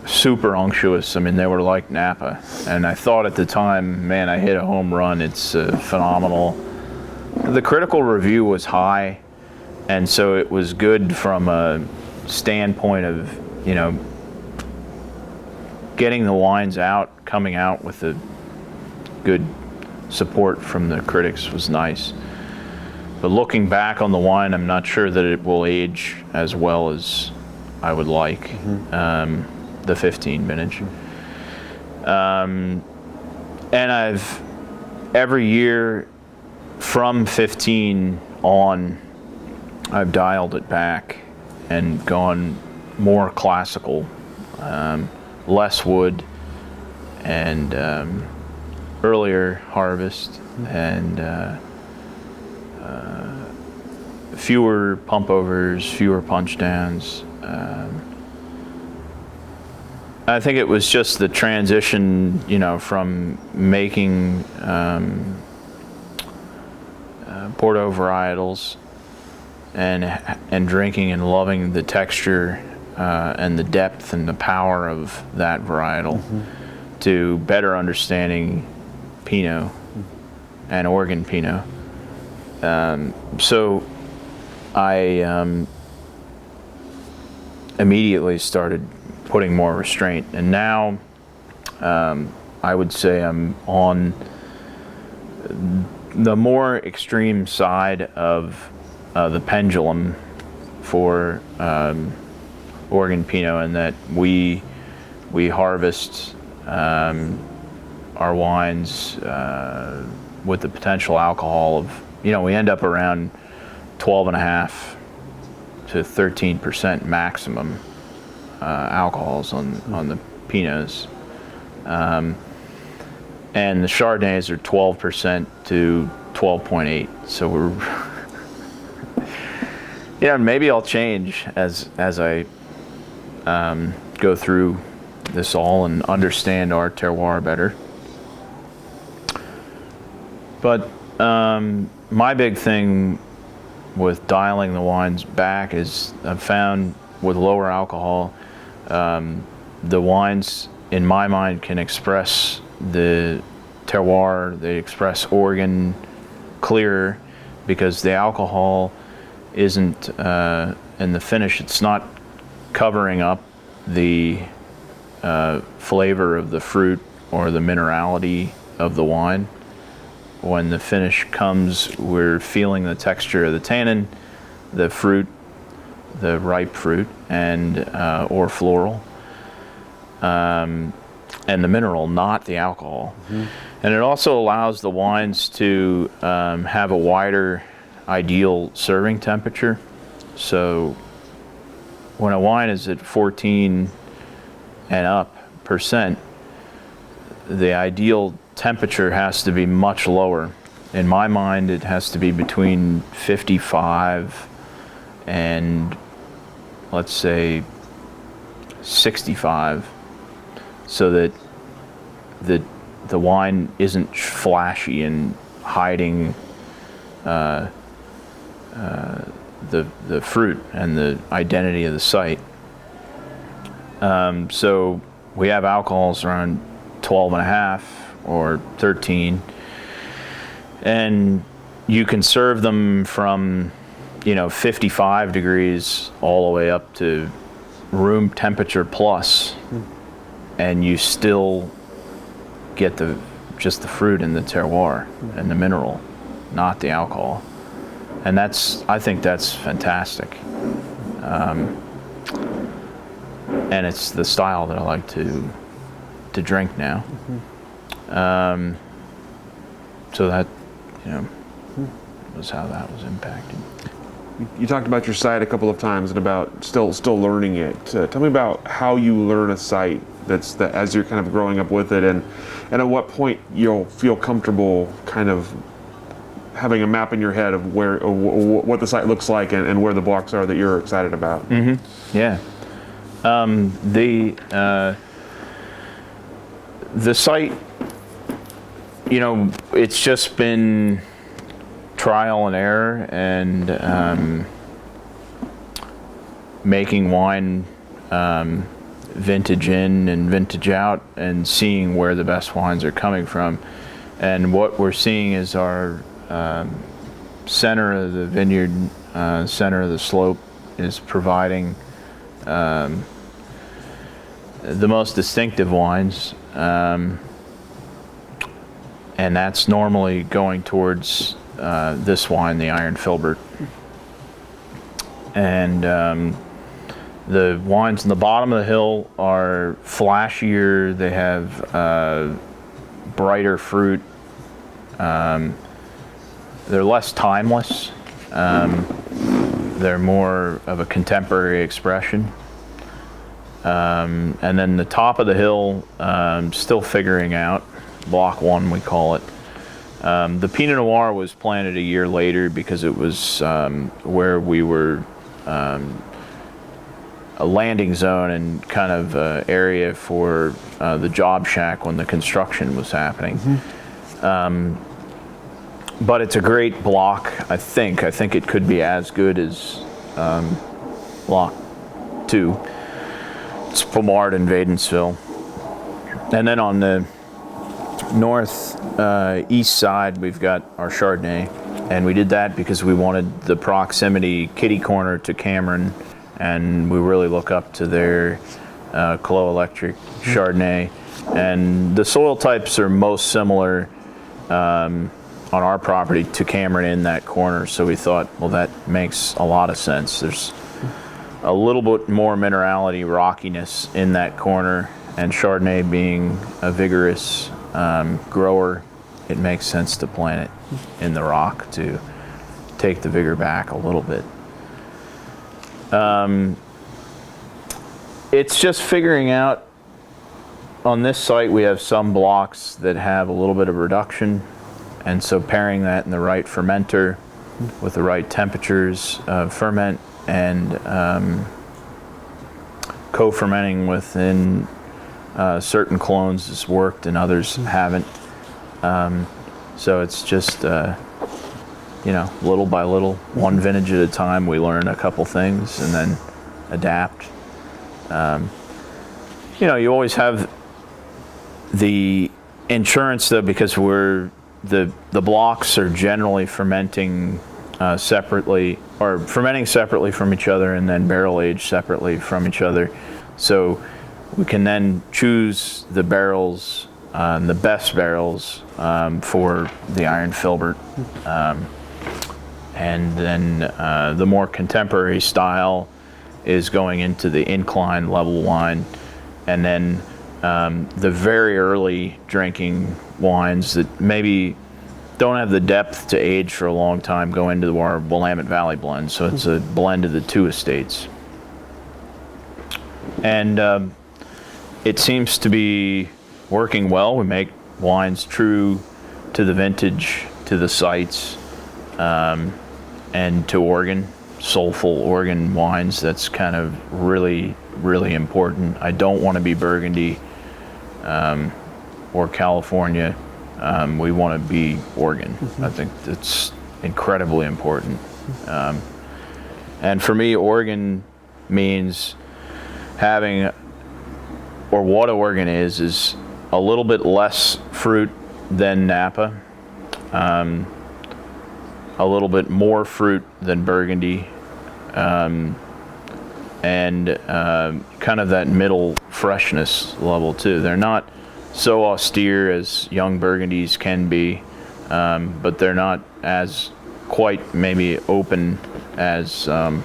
super unctuous. I mean, they were like Napa, and I thought at the time, man, I hit a home run. It's phenomenal. The critical review was high, and so it was good from a standpoint of, you know, getting the wines out, coming out with a good support from the critics was nice. But looking back on the wine, I'm not sure that it will age as well as I would like. The 15 vintage. And I've, every year from 15 on, I've dialed it back and gone more classical, less wood, and earlier harvest, and fewer pump overs, fewer punch downs. I think it was just the transition, you know, from making Bordeaux varietals and drinking and loving the texture and the depth and the power of that varietal, to better understanding Pinot and Oregon Pinot. So I immediately started putting more restraint, and now I would say I'm on the more extreme side of the pendulum for Oregon Pinot, and that we harvest our wines with the potential alcohol of, we end up around 12.5 to 13% maximum alcohols on the Pinots. And the Chardonnays are 12% to 12.8. So we're, maybe I'll change as I go through this all and understand our terroir better. But my big thing with dialing the wines back is I've found with lower alcohol, the wines, in my mind, can express the terroir, they express Oregon clearer, because the alcohol isn't, in the finish, it's not covering up the flavor of the fruit or the minerality of the wine. When the finish comes, we're feeling the texture of the tannin, the fruit, the ripe fruit, and or floral, and the mineral, not the alcohol. Mm-hmm. And it also allows the wines to have a wider ideal serving temperature. So when a wine is at 14 and up %, the ideal temperature has to be much lower. In my mind, it has to be between 55 and, let's say, 65, so that the wine isn't flashy and hiding the fruit and the identity of the site. So we have alcohols around 12.5 or 13, and you can serve them from 55 degrees all the way up to room temperature plus, and you still get just the fruit and the terroir and the mineral, not the alcohol. And I think that's fantastic. And it's the style that I like to drink now. So that, was how that was impacted. You talked about your site a couple of times and about still learning it. Tell me about how you learn a site as you're kind of growing up with it, and at what point you'll feel comfortable kind of having a map in your head of what the site looks like and where the blocks are that you're excited about. Mm-hmm. Yeah. The site, it's just been trial and error, and making wine vintage in and vintage out, and seeing where the best wines are coming from. And what we're seeing is our center of the vineyard, center of the slope, is providing the most distinctive wines, and that's normally going towards this wine, the Iron Filbert. And the wines in the bottom of the hill are flashier. They have brighter fruit. They're less timeless. They're more of a contemporary expression. And then the top of the hill, still figuring out, block 1 we call it. The Pinot Noir was planted a year later because it was where we were a landing zone and kind of area for the job shack when the construction was happening. Mm-hmm. But it's a great block, I think. I think it could be as good as block 2. It's Pomard and Wädenswil. And then on the north east side, we've got our Chardonnay, and we did that because we wanted the proximity kitty corner to Cameron, and we really look up to their Clos Electric Chardonnay. And the soil types are most similar on our property to Cameron in that corner, so we thought, well, that makes a lot of sense. There's a little bit more minerality, rockiness in that corner, and Chardonnay being a vigorous grower it makes sense to plant it in the rock to take the vigor back a little bit. It's just figuring out. On this site, we have some blocks that have a little bit of reduction, and so pairing that in the right fermenter with the right temperatures of ferment and co-fermenting within certain clones has worked and others haven't. So it's just, little by little, one vintage at a time, we learn a couple things and then adapt. You always have the insurance though, because the blocks are generally fermenting separately, or fermenting separately from each other and then barrel aged separately from each other. So we can then choose the barrels, the best barrels for the iron filbert. And then the more contemporary style is going into the incline level wine. And then the very early drinking wines that maybe don't have the depth to age for a long time go into our Willamette Valley blend. So it's a blend of the two estates. And it seems to be working well. We make wines true to the vintage, to the sites, and to Oregon, soulful Oregon wines. That's kind of really, really important. I don't want to be Burgundy or California. We want to be Oregon. I think that's incredibly important. And for me, Oregon means having, or what Oregon is a little bit less fruit than Napa, a little bit more fruit than Burgundy, and kind of that middle freshness level too. They're not so austere as young Burgundies can be, but they're not as quite maybe open as some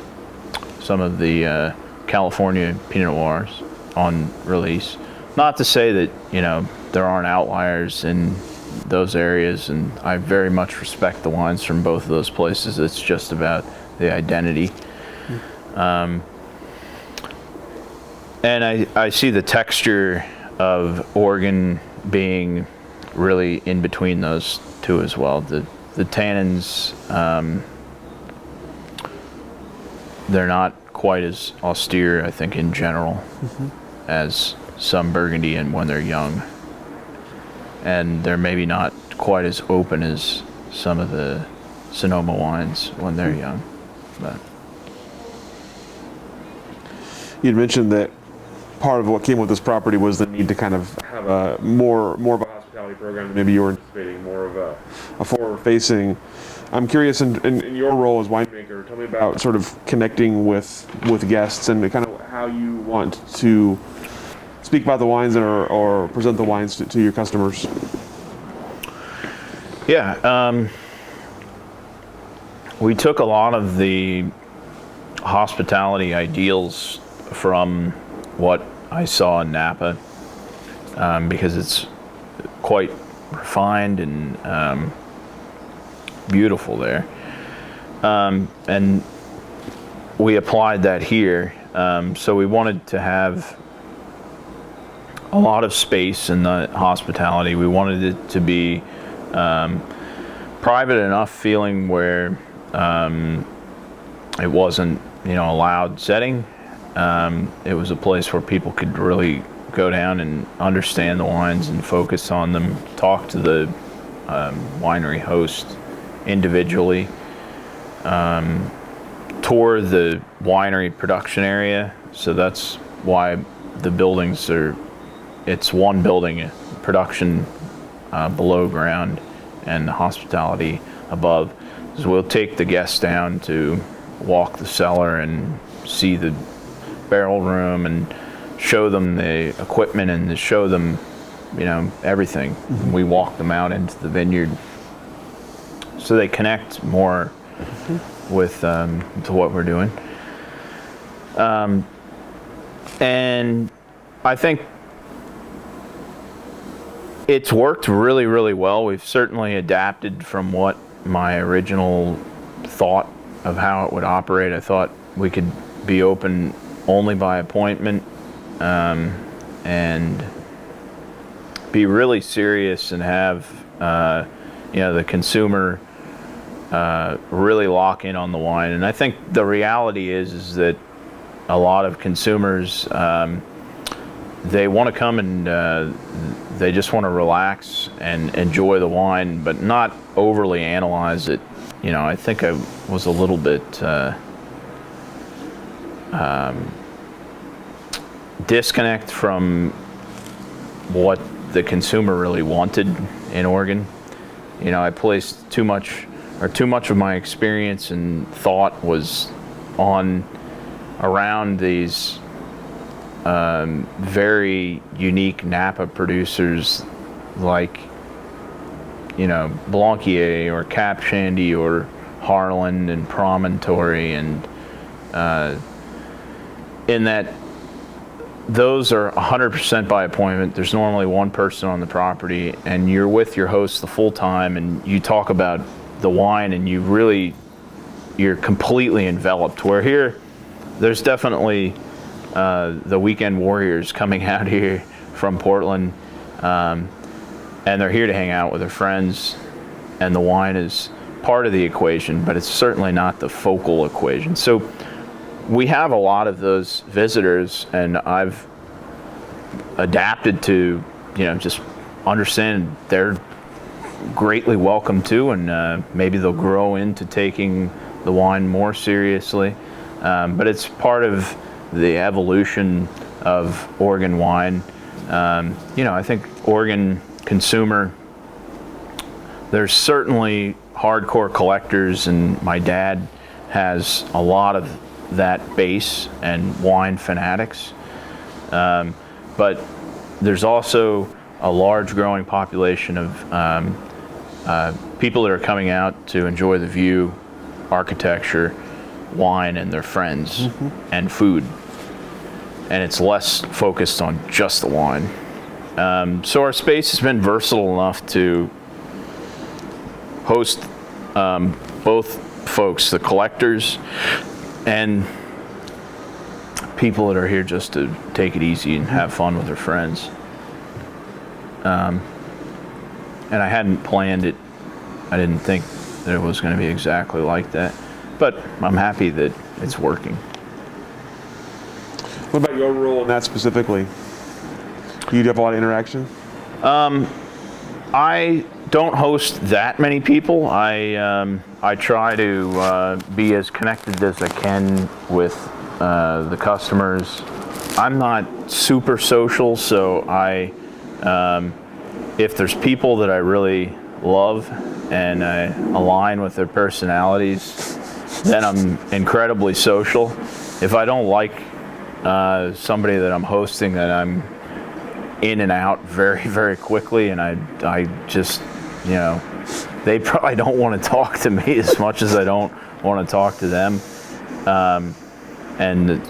of the California Pinot Noirs on release. Not to say that, there aren't outliers in those areas, and I very much respect the wines from both of those places. It's just about the identity. And I see the texture of Oregon being really in between those two as well. The tannins, they're not quite as austere, I think, in general, as some Burgundy and when they're young. And they're maybe not quite as open as some of the Sonoma wines when they're young. But you'd mentioned that part of what came with this property was the need to kind of have a more of a hospitality program than maybe you were anticipating, more of a forward-facing. I'm curious, in your role as winemaker, tell me about sort of connecting with guests and kind of how you want to speak about the wines or present the wines to your customers. Yeah, we took a lot of the hospitality ideals from what I saw in Napa, because it's quite refined and beautiful there. And we applied that here. So we wanted to have a lot of space in the hospitality. We wanted it to be private enough feeling where it wasn't, a loud setting. It was a place where people could really go down and understand the wines and focus on them, talk to the winery host individually, tour the winery production area. So that's why the buildings it's one building, production below ground and the hospitality above. So we'll take the guests down to walk the cellar and see the barrel room and show them the equipment and to show them, everything. We walk them out into the vineyard so they connect more with to what we're doing. And I think It's worked really, really well. We've certainly adapted from what my original thought of how it would operate. I thought we could be open only by appointment, and be really serious and have the consumer really lock in on the wine. And I think the reality is that a lot of consumers, they want to come and they just want to relax and enjoy the wine, but not overly analyze it. I think I was a little bit disconnect from what the consumer really wanted in Oregon. I placed too much of my experience and thought was around these very unique Napa producers like Blanquier or Cap Shandy or Harlan and Promontory, and in that those are 100% by appointment. There's normally one person on the property, and you're with your host the full time, and you talk about the wine, and you're completely enveloped. Where here, there's definitely the weekend warriors coming out here from Portland, and they're here to hang out with their friends, and the wine is part of the equation, but it's certainly not the focal equation. So we have a lot of those visitors, and I've adapted to, just understand they're greatly welcome too, and maybe they'll grow into taking the wine more seriously. But it's part of the evolution of Oregon wine. I think Oregon consumer, there's certainly hardcore collectors, and my dad has a lot of that base and wine fanatics. But there's also a large growing population of people that are coming out to enjoy the view, architecture, wine, and their friends, and food. And it's less focused on just the wine. So our space has been versatile enough to host both folks, the collectors and people that are here just to take it easy and have fun with their friends. And I hadn't planned it. I didn't think that it was going to be exactly like that. But I'm happy that it's working. What about your role in that specifically? Do you have a lot of interaction? I don't host that many people. I try to be as connected as I can with the customers. I'm not super social, so if there's people that I really love and I align with their personalities, then I'm incredibly social. If I don't like somebody that I'm hosting, then I'm in and out very, very quickly, and I just, they probably don't want to talk to me as much as I don't want to talk to them, and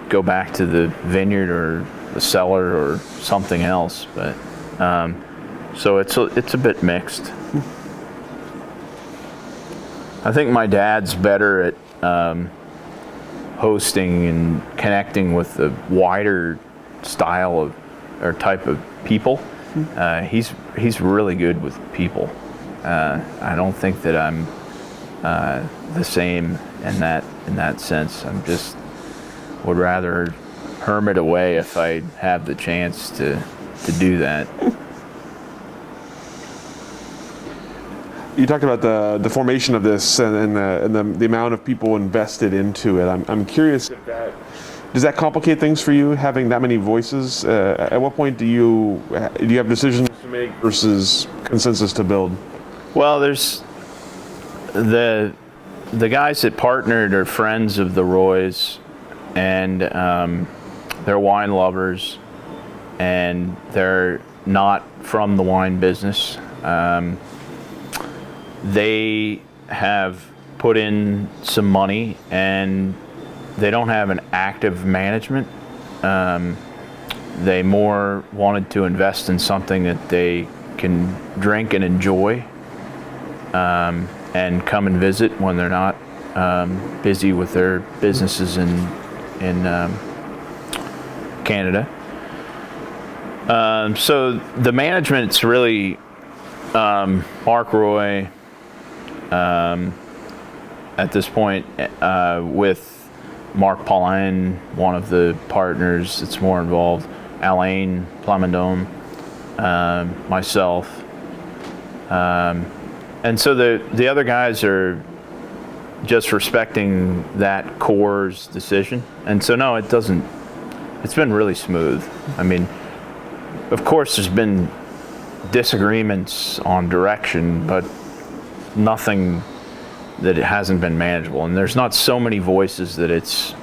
go back to the vineyard or the cellar or something else. But so it's a bit mixed. I think my dad's better at hosting and connecting with the wider style of or type of people. He's really good with people. I don't think that I'm the same in that sense. I'm just would rather hermit away if I have the chance to do that. You talked about the formation of this and the amount of people invested into it. I'm curious if does that complicate things for you, having that many voices? At what point do you have decisions to make versus consensus to build? Well, there's the guys that partnered are friends of the Roys, and they're wine lovers, and they're not from the wine business. They have put in some money, and they don't have an active management. they more wanted to invest in something that they can drink and enjoy, and come and visit when they're not busy with their businesses in Canada. So the management's really Mark Roy at this point, with Mark Paulin, one of the partners that's more involved, Alain Plamondon, myself. And so the other guys are just respecting that core's decision. And so no, it's been really smooth. I mean, of course there's been disagreements on direction, but nothing that it hasn't been manageable. And there's not so many voices that it's,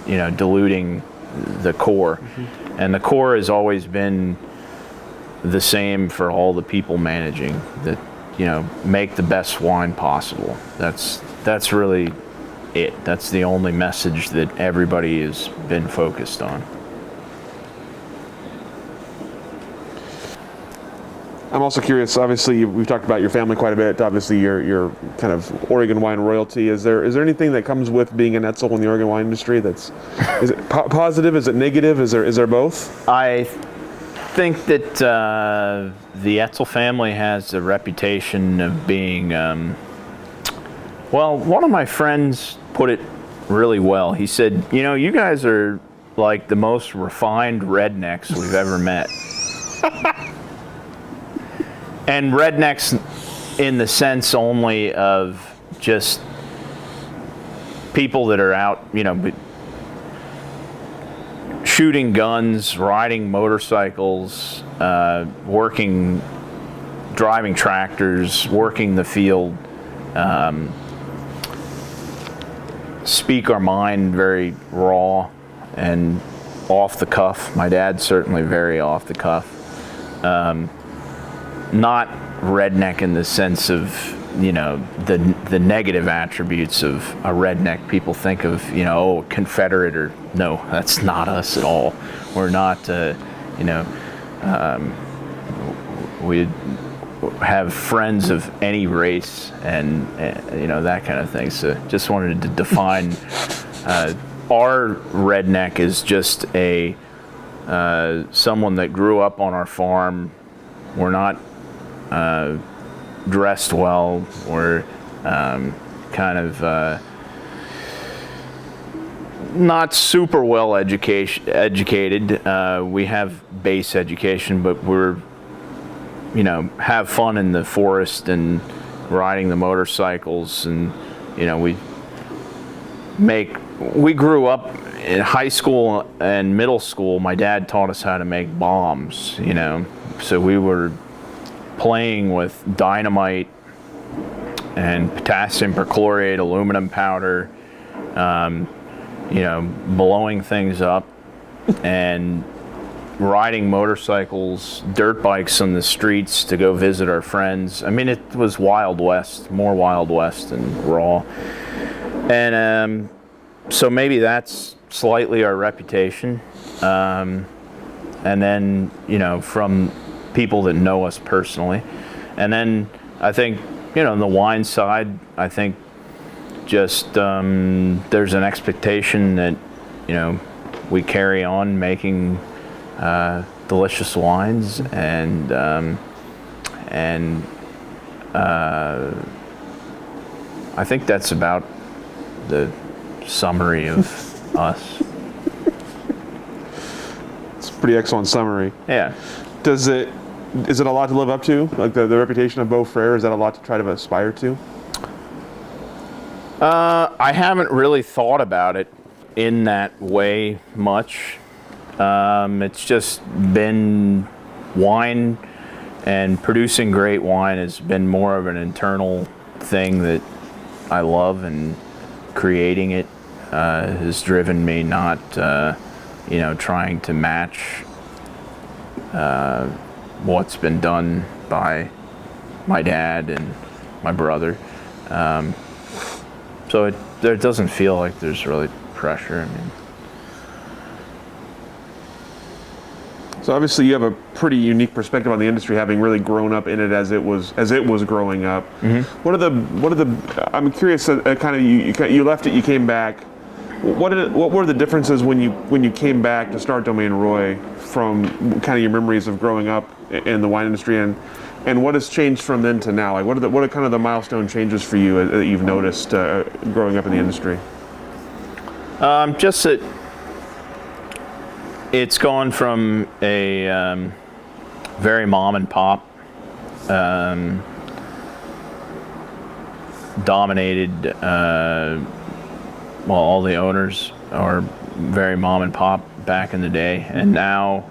diluting the core. Mm-hmm. And the core has always been the same for all the people managing, that, make the best wine possible. That's really it. That's the only message that everybody has been focused on. I'm also curious, obviously we've talked about your family quite a bit, obviously you're kind of Oregon wine royalty. Is there anything that comes with being an Etzel in the Oregon wine industry is it positive, is it negative, is there both? I think that the Etzel family has a reputation of being, one of my friends put it really well. He said, you guys are like the most refined rednecks we've ever met. And rednecks in the sense only of just people that are out, shooting guns, riding motorcycles, driving tractors, working the field, speak our mind very raw and off the cuff. My dad's certainly very off the cuff. Not redneck in the sense of, the negative attributes of a redneck. People think of, Confederate, or no, that's not us at all. We're not, we have friends of any race and that kind of thing. So just wanted to define, our redneck is just someone that grew up on our farm. We're not dressed well, or not super well educated. We have base education, but we're have fun in the forest and riding the motorcycles, and we grew up in high school and middle school. My dad taught us how to make bombs, so we were playing with dynamite and potassium perchlorate, aluminum powder, blowing things up, and riding motorcycles, dirt bikes on the streets to go visit our friends. I mean, it was Wild West, more Wild West and raw. And so maybe that's slightly our reputation. And then, from people that know us personally. And then I think, on the wine side, I think just there's an expectation that, we carry on making delicious wines, and I think that's about the summary of us. It's a pretty excellent summary. Yeah. Is it a lot to live up to? Like the reputation of Beaux Fréres, is that a lot to try to aspire to? I haven't really thought about it in that way much. It's just been wine, and producing great wine has been more of an internal thing that I love, and creating it has driven me, not trying to match what's been done by my dad and my brother. So there doesn't feel like there's really pressure. I mean, So obviously you have a pretty unique perspective on the industry, having really grown up in it as it was growing up. What are the I'm curious, kind of you left it, you came back. What were the differences when you came back to start Domaine Roy from kind of your memories of growing up in the wine industry, and what has changed from then to now? Like what are kind of the milestone changes for you that you've noticed growing up in the industry? Just that it's gone from a very mom and pop dominated. All the owners are very mom and pop back in the day, and now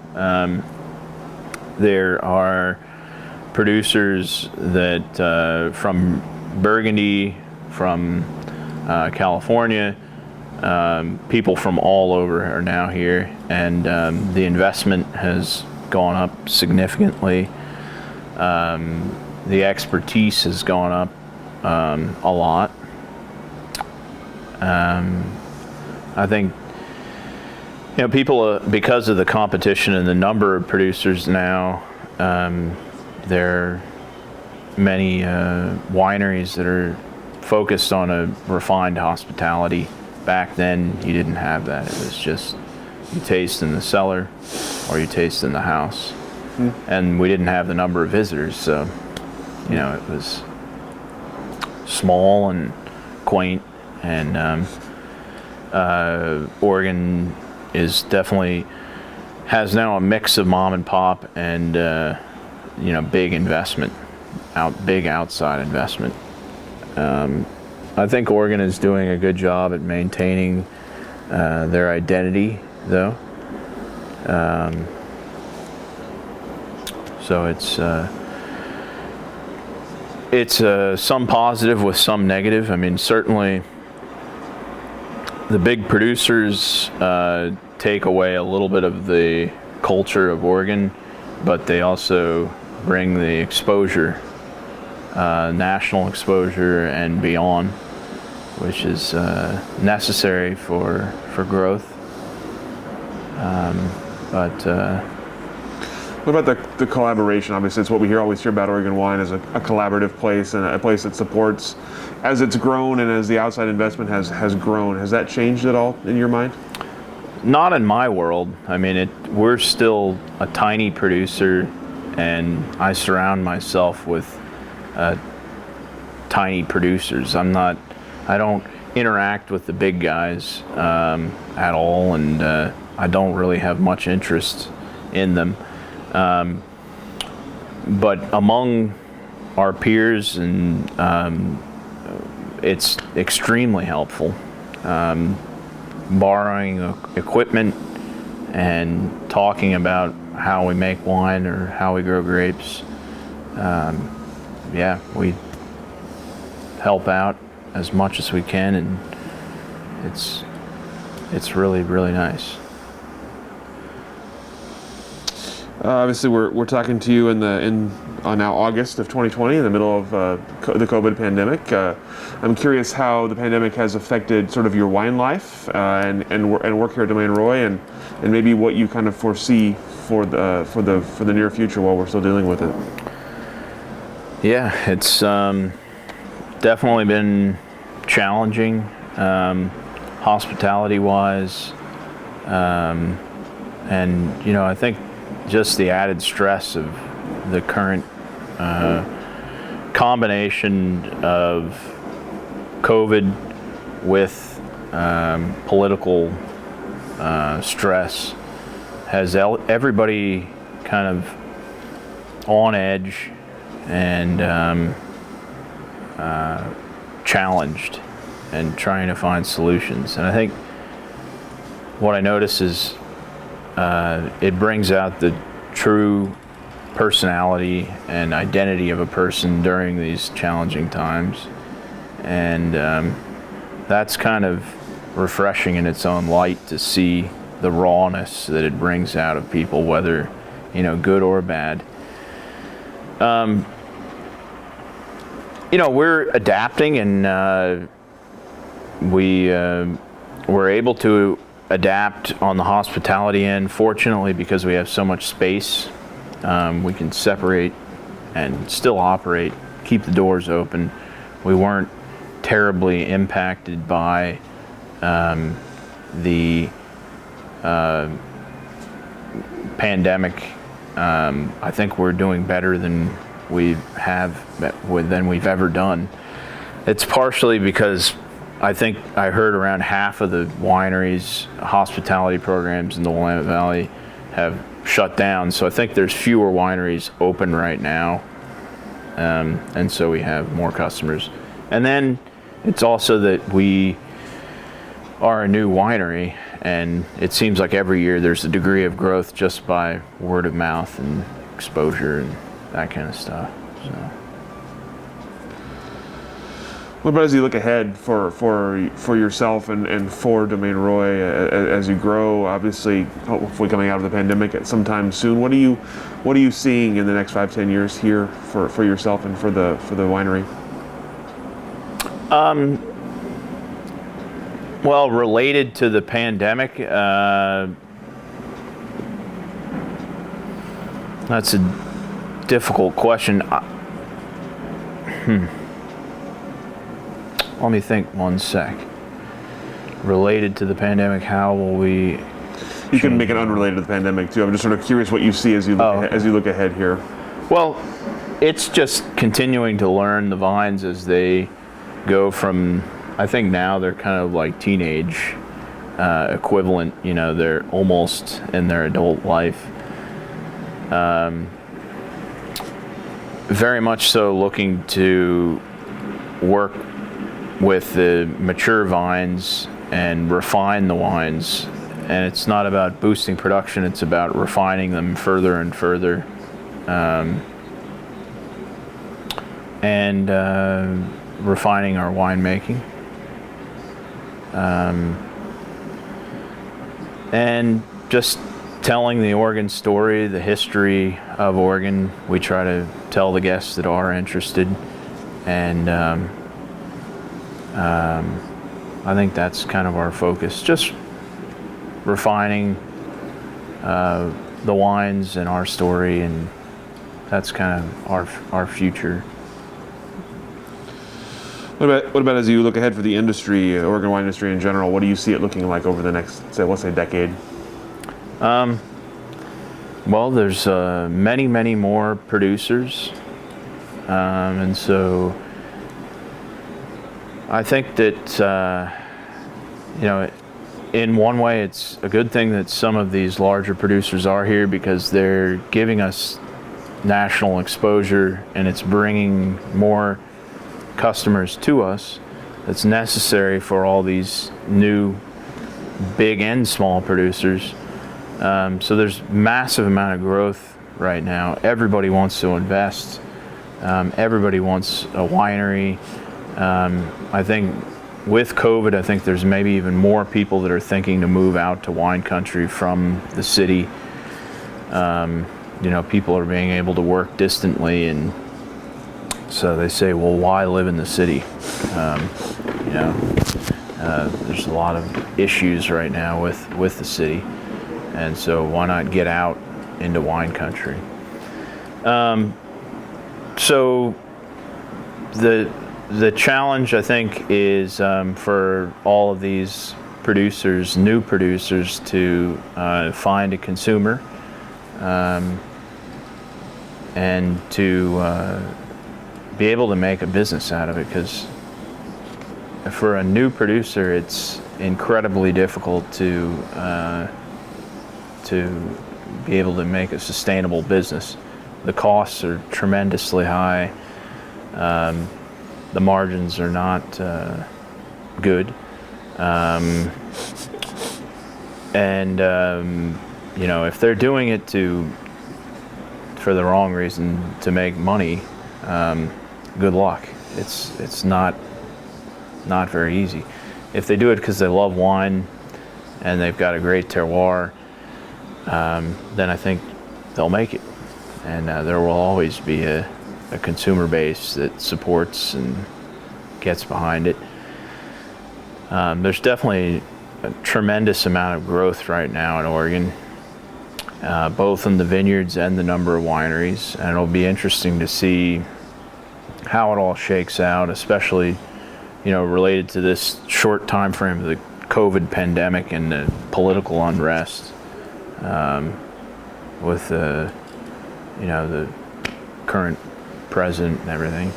there are producers that from Burgundy, from California, people from all over are now here, and the investment has gone up significantly. The expertise has gone up a lot. I think people, because of the competition and the number of producers now, there are many wineries that are focused on a refined hospitality. Back then, you didn't have that. It was just you taste in the cellar or you taste in the house, and we didn't have the number of visitors, so it was small and quaint. And Oregon is definitely has now a mix of mom and pop and big investment, big outside investment. I think Oregon is doing a good job at maintaining their identity, though. So it's some positive with some negative. I mean, certainly the big producers take away a little bit of the culture of Oregon, but they also bring the exposure, national exposure and beyond, which is necessary for growth. What about the collaboration? Obviously, it's what we always hear about Oregon wine as a collaborative place and a place that supports. As it's grown and as the outside investment has grown, has that changed at all in your mind? Not in my world. I mean, we're still a tiny producer, and I surround myself with tiny producers. I don't interact with the big guys at all, and I don't really have much interest in them. But among our peers, and it's extremely helpful. Borrowing equipment and talking about how we make wine or how we grow grapes. We help out as much as we can, and it's really, really nice. Obviously, we're talking to you on now August of 2020, in the middle of the COVID pandemic. I'm curious how the pandemic has affected sort of your wine life and work here at Domaine Roy, and maybe what you kind of foresee for the near future while we're still dealing with it. Yeah, it's definitely been challenging, hospitality-wise, and I think just the added stress of the current combination of COVID with political stress has everybody kind of on edge and challenged and trying to find solutions. And I think what I notice is it brings out the true personality and identity of a person during these challenging times, and that's kind of refreshing in its own light to see the rawness that it brings out of people, whether good or bad. We're adapting, and we're able to adapt on the hospitality end. Fortunately, because we have so much space, we can separate and still operate, keep the doors open. We weren't terribly impacted by the pandemic. I think we're doing better than we've ever done. It's partially because I think I heard around half of the wineries, hospitality programs in the Willamette Valley have shut down. So I think there's fewer wineries open right now. And so we have more customers. And then it's also that we are a new winery, and it seems like every year there's a degree of growth just by word of mouth and exposure and that kind of stuff. So. What about as you look ahead for yourself and for Domaine Roy as you grow? Obviously, hopefully coming out of the pandemic at some time soon. What are you seeing in the next 5-10 years here for yourself and for the winery? Well, related to the pandemic, that's a difficult question. Let me think one sec. Related to the pandemic, how will we? You can make it unrelated to the pandemic too. I'm just sort of curious what you see as you look ahead here. Well, it's just continuing to learn the vines as they go from. I think now they're kind of like teenage equivalent. You know, they're almost in their adult life. Very much so looking to work with the mature vines and refine the wines. And it's not about boosting production, it's about refining them further and further. And refining our winemaking. And just telling the Oregon story, the history of Oregon. We try to tell the guests that are interested. And I think that's kind of our focus, just refining the wines and our story, and that's kind of our future. What about as you look ahead for the industry, Oregon wine industry in general? What do you see it looking like over the next, let's say, decade? Well, there's many more producers, and so I think that, in one way it's a good thing that some of these larger producers are here, because they're giving us national exposure and it's bringing more customers to us that's necessary for all these new big and small producers. So there's massive amount of growth right now. Everybody wants to invest. Everybody wants a winery. I think with COVID, I think there's maybe even more people that are thinking to move out to wine country from the city. People are being able to work distantly, and so they say, well, why live in the city? There's a lot of issues right now with the city, and so why not get out into wine country? So the challenge, I think, is for all of these producers, new producers, to find a consumer and to be able to make a business out of it. Because for a new producer, it's incredibly difficult to be able to make a sustainable business. The costs are tremendously high. The margins are not good, if they're doing it for the wrong reason, to make money, good luck. It's not very easy. If they do it because they love wine and they've got a great terroir, then I think they'll make it, and there will always be a consumer base that supports and gets behind it. There's definitely a tremendous amount of growth right now in Oregon, both in the vineyards and the number of wineries, and it'll be interesting to see how it all shakes out, especially, related to this short time frame of the COVID pandemic and the political unrest, with the current president and everything.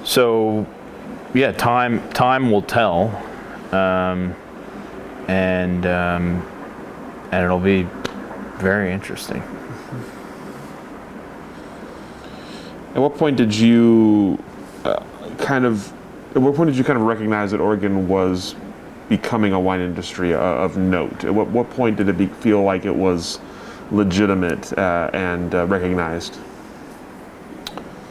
So yeah, time will tell, and it'll be very interesting. At what point did you kind of recognize that Oregon was becoming a wine industry of note? At what point did it feel like it was legitimate and recognized?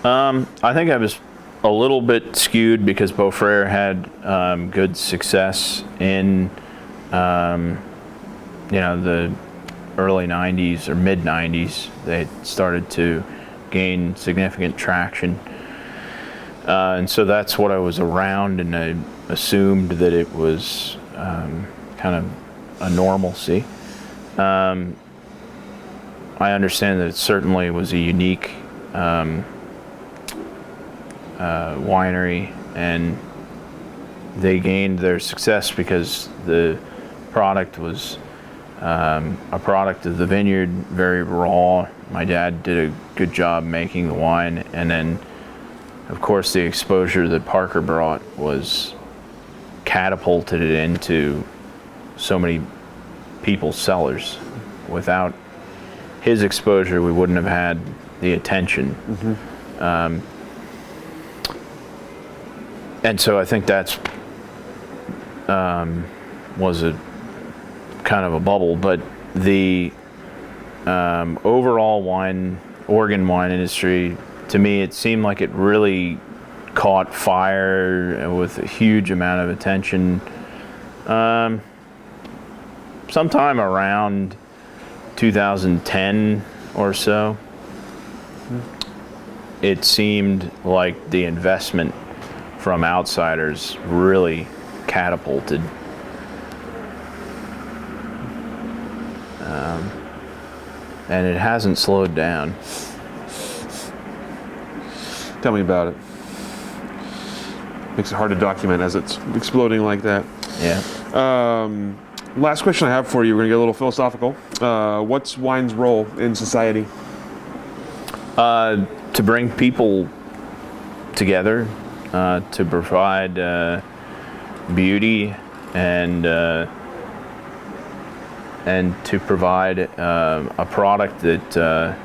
I think I was a little bit skewed because Beaux Fréres had good success in the early 90s or mid 90s. They started to gain significant traction, and so that's what I was around, and I assumed that it was kind of a normalcy. I understand that it certainly was a unique winery, and they gained their success because the product was a product of the vineyard, very raw. My dad did a good job making the wine, and then of course the exposure that Parker brought was catapulted it into so many people's cellars. Without his exposure, we wouldn't have had the attention. Mm-hmm. And so I think that's was a kind of a bubble, but the overall Oregon wine industry, to me, it seemed like it really caught fire with a huge amount of attention sometime around 2010 or so. It seemed like the investment from outsiders really catapulted. And it hasn't slowed down. Tell me about it. Makes it hard to document as it's exploding like that. Yeah. Last question I have for you, we're gonna get a little philosophical. What's wine's role in society? To bring people together, to provide beauty and to provide a product that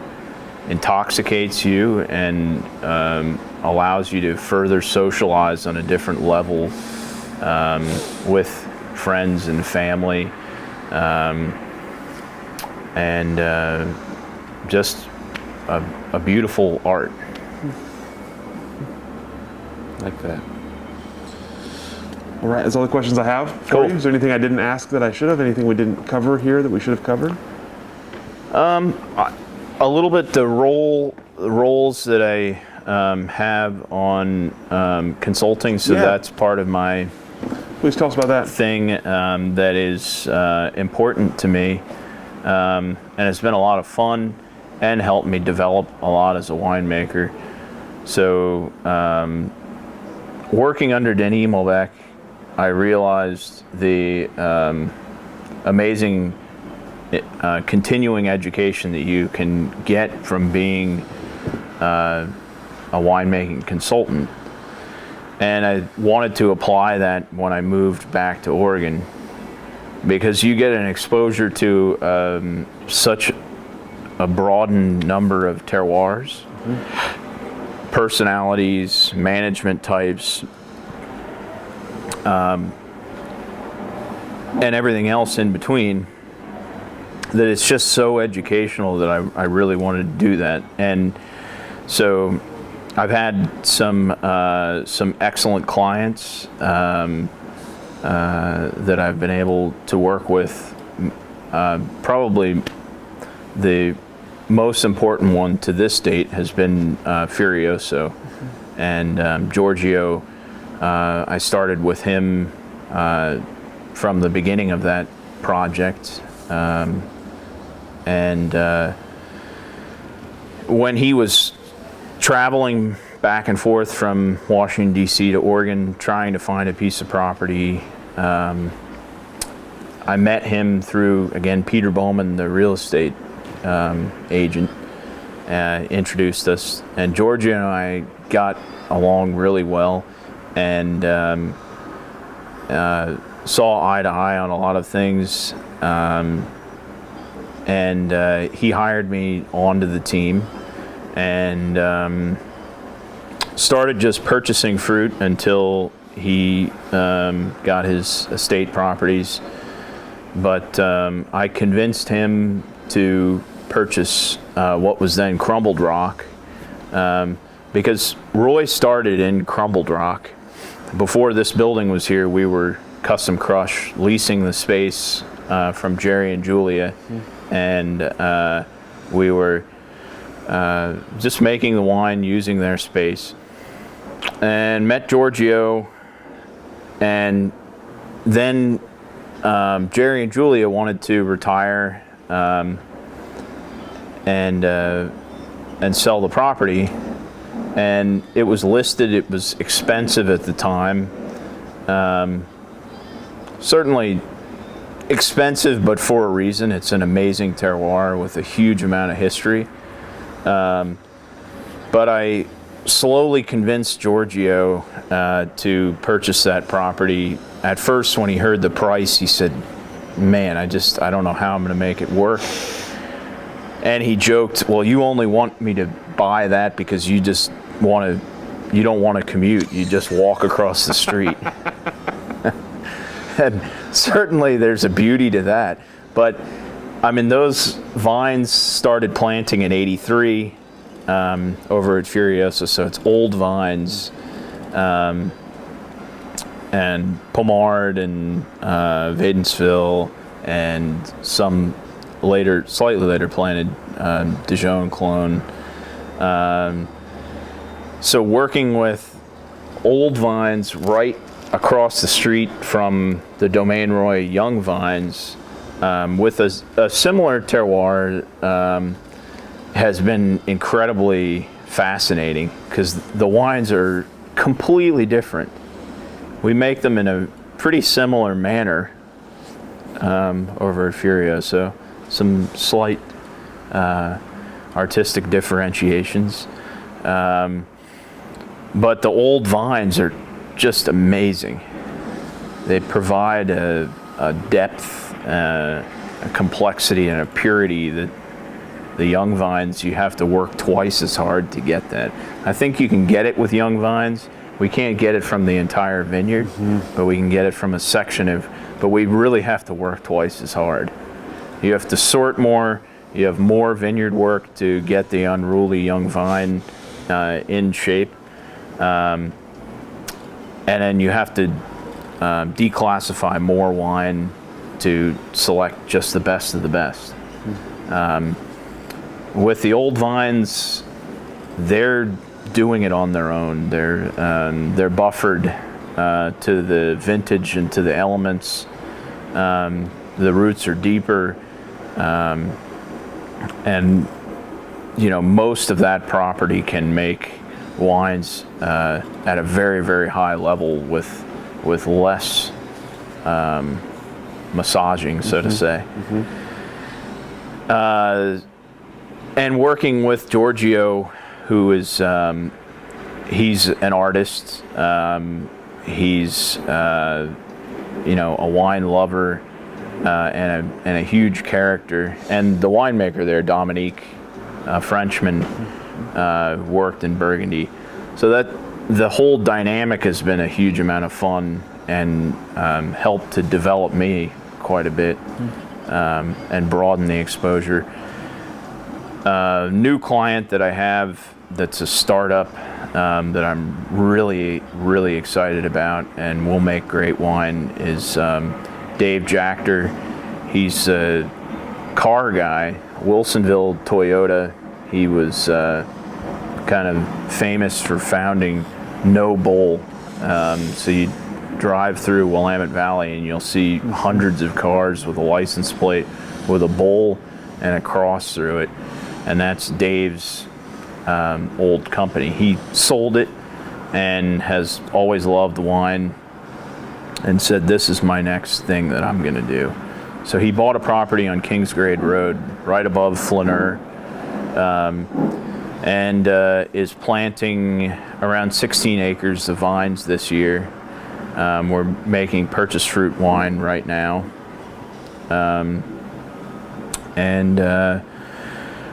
intoxicates you and allows you to further socialize on a different level with friends and family, and just a beautiful art. Like that. All right, that's all the questions I have for Cool. you. Is there anything I didn't ask that I should have? Anything we didn't cover here that we should have covered? A little bit the roles that I have on consulting, so Yeah. that's part of my Please tell us about that. thing that is important to me, and it's been a lot of fun and helped me develop a lot as a winemaker. So working under Denis Malbec, I realized the amazing continuing education that you can get from being a winemaking consultant. And I wanted to apply that when I moved back to Oregon, because you get an exposure to such a broadened number of terroirs, mm-hmm. personalities, management types, and everything else in between, that it's just so educational that I really wanted to do that. And so I've had some excellent clients that I've been able to work with. Probably the most important one to this date has been Furioso, mm-hmm. and Giorgio I started with him from the beginning of that project. When he was traveling back and forth from Washington, D.C. to Oregon, trying to find a piece of property, I met him through, again, Peter Bowman, the real estate agent, introduced us. And Georgia and I got along really well, and saw eye to eye on a lot of things. He hired me onto the team, and started just purchasing fruit until he got his estate properties. But I convinced him to purchase what was then crumbled rock, because Roy started in crumbled rock. Before this building was here, we were Custom Crush, leasing the space from Jerry and Julia, and we were just making the wine using their space. And met Giorgio, and then Jerry and Julia wanted to retire and sell the property, and it was listed. It was expensive at the time. Certainly expensive, but for a reason. It's an amazing terroir with a huge amount of history. But I slowly convinced Giorgio to purchase that property. At first, when he heard the price, he said, "Man, I don't know how I'm going to make it work." And he joked, "Well, you only want me to buy that because you don't want to commute. You just walk across the street." And certainly there's a beauty to that. But I mean, those vines started planting in '83 over at Furiosa, so it's old vines, and Pomard and Vadensville, and some slightly later planted Dijon clone. So working with old vines right across the street from the Domaine Roy young vines, with a similar terroir, has been incredibly fascinating, because the wines are completely different. We make them in a pretty similar manner over at Furiosa, some slight artistic differentiations. But the old vines are just amazing. They provide a depth, a complexity, and a purity that the young vines, you have to work twice as hard to get that. I think you can get it with young vines. We can't get it from the entire vineyard, but we can get it from a section but we really have to work twice as hard. You have to sort more, you have more vineyard work to get the unruly young vine in shape. And then you have to declassify more wine to select just the best of the best. With the old vines, they're doing it on their own. They're buffered to the vintage and to the elements. The roots are deeper, and most of that property can make wines at a very, very high level with less massaging, so to say. And working with Giorgio, who is he's an artist. He's a wine lover and a huge character. And the winemaker there, Dominique, a Frenchman, worked in Burgundy. So that the whole dynamic has been a huge amount of fun and helped to develop me quite a bit and broaden the exposure. New client that I have that's a startup that I'm really, really excited about and will make great wine is Dave Jackder. He's a car guy, Wilsonville Toyota. He was kind of famous for founding No Bull So you drive through Willamette Valley and you'll see hundreds of cars with a license plate with a bowl and a cross through it. And that's Dave's old company. He sold it and has always loved wine and said, this is my next thing that I'm going to do. So he bought a property on Kingsgrade Road right above Flaneur, and is planting around 16 acres of vines this year. We're making purchase fruit wine right now. And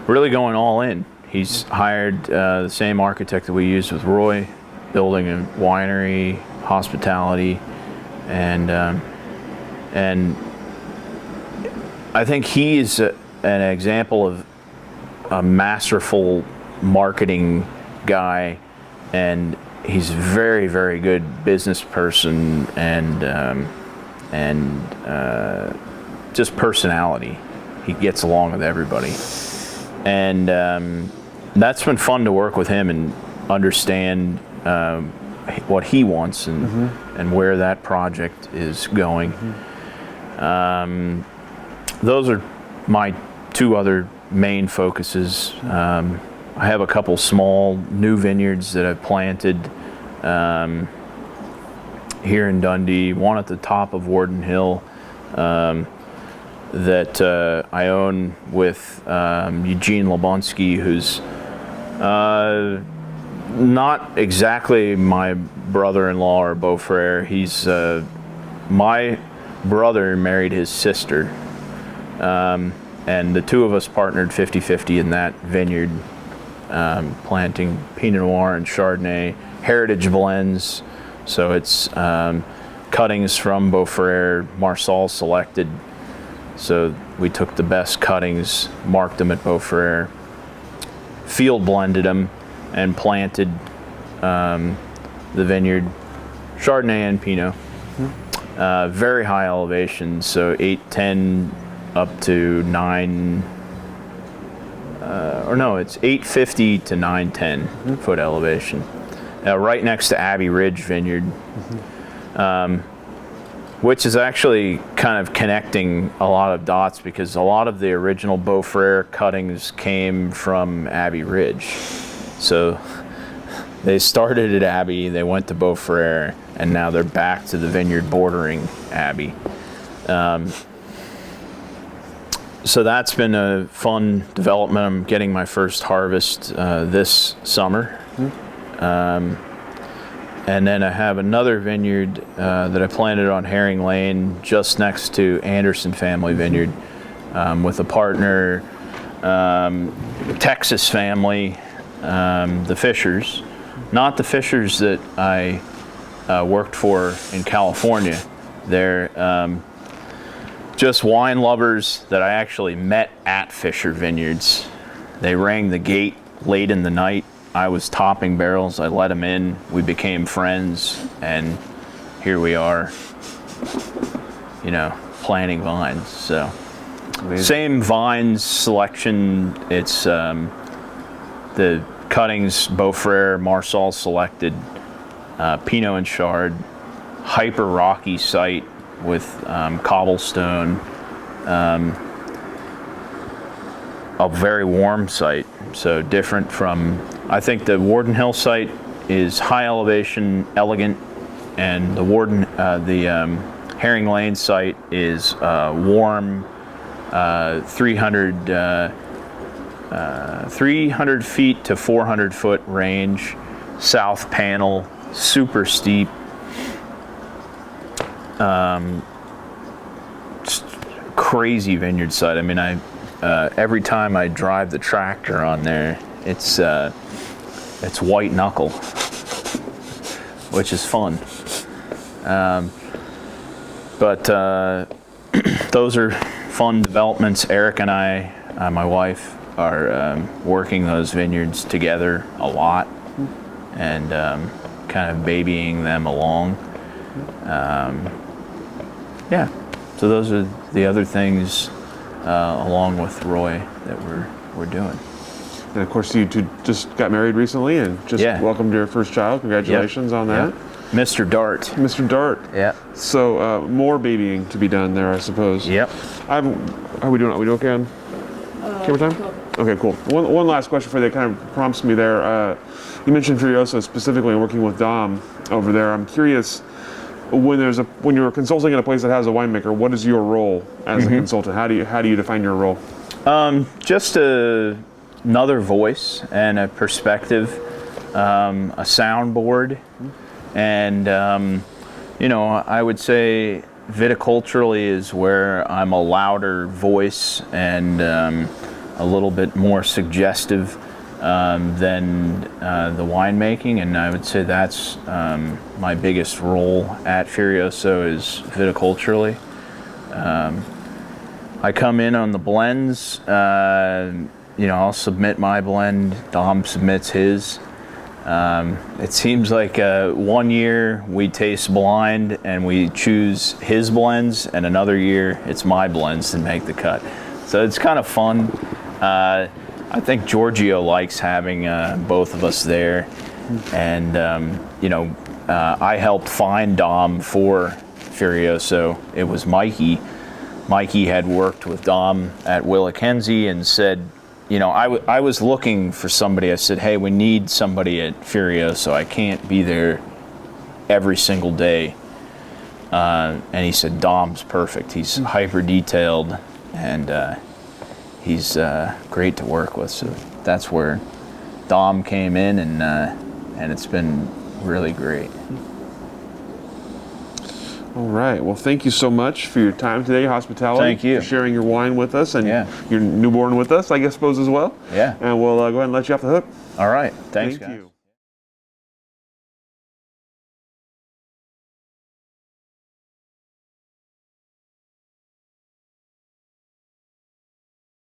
really going all in. He's hired the same architect that we used with Roy, building a winery, hospitality, and I think he is an example of a masterful marketing guy, and he's a very, very good business person and just personality. He gets along with everybody, and that's been fun to work with him and understand what he wants and where that project is going. Those are my two other main focuses. I have a couple small new vineyards that I've planted here in Dundee, one at the top of Warden Hill that I own with Eugene Lebonsky, who's not exactly my brother-in-law or Beaux Fréres. He's my brother married his sister, and the two of us partnered 50-50 in that vineyard, planting Pinot Noir and Chardonnay, heritage blends. So it's cuttings from Beaux Fréres, Marsal selected. So we took the best cuttings, marked them at Beaux Fréres, field blended them, and planted the vineyard, Chardonnay and Pinot. Very high elevation, so 810 up to 9, it's 850 to 910 foot elevation. Right next to Abbey Ridge Vineyard, which is actually kind of connecting a lot of dots because a lot of the original Beaux Fréres cuttings came from Abbey Ridge. So they started at Abbey, they went to Beaux Fréres, and now they're back to the vineyard bordering Abbey. So that's been a fun development. I'm getting my first harvest this summer. And then I have another vineyard that I planted on Herring Lane just next to Anderson Family Vineyard with a partner, Texas family, the Fishers. Not the Fishers that I worked for in California. They're just wine lovers that I actually met at Fisher Vineyards. They rang the gate late in the night. I was topping barrels. I let them in. We became friends, and here we are, planting vines. So, amazing. Same vines selection. It's the cuttings, Beaux Fréres, Marsal selected, Pinot and Chard, hyper rocky site with cobblestone, a very warm site. So different from, I think the Warden Hill site is high elevation, elegant, and the Herring Lane site is warm, 300 feet to 400 foot range, south panel, super steep. Crazy vineyard site. I mean, every time I drive the tractor on there, it's white knuckle, which is fun. But those are fun developments. Eric and I, my wife, are working those vineyards together a lot and kind of babying them along. So those are the other things along with Roy that we're doing. And of course, you two just got married recently and just welcomed your first child. Congratulations on that. Mr. Dart. Mr. Dart. Yeah. So more babying to be done there, I suppose. Yep. How are we doing? Are we doing okay on camera time? Cool. Okay, cool. One last question for you that kind of prompts me there. You mentioned Furioso specifically and working with Dom over there. I'm curious, when you're consulting in a place that has a winemaker, what is your role as a consultant? How do you define your role? Just another voice and a perspective, a soundboard, and I would say viticulturally is where I'm a louder voice and a little bit more suggestive than the winemaking, and I would say that's my biggest role at Furioso is viticulturally. I come in on the blends. I'll submit my blend. Dom submits his. It seems like 1 year we taste blind and we choose his blends, and another year it's my blends that make the cut. So it's kind of fun. I think Giorgio likes having both of us there, and I helped find Dom for Furioso. It was Mikey. Mikey had worked with Dom at Willikenzie and said, I was looking for somebody. I said, hey, we need somebody at Furioso. I can't be there every single day. And he said, Dom's perfect. He's hyper detailed, and he's great to work with. So that's where Dom came in, and it's been really great. All right. Well, thank you so much for your time today, hospitality. Thank you. For sharing your wine with us and your newborn with us, I suppose, as well. Yeah. And we'll go ahead and let you off the hook. All right. Thanks, Thank guys. you.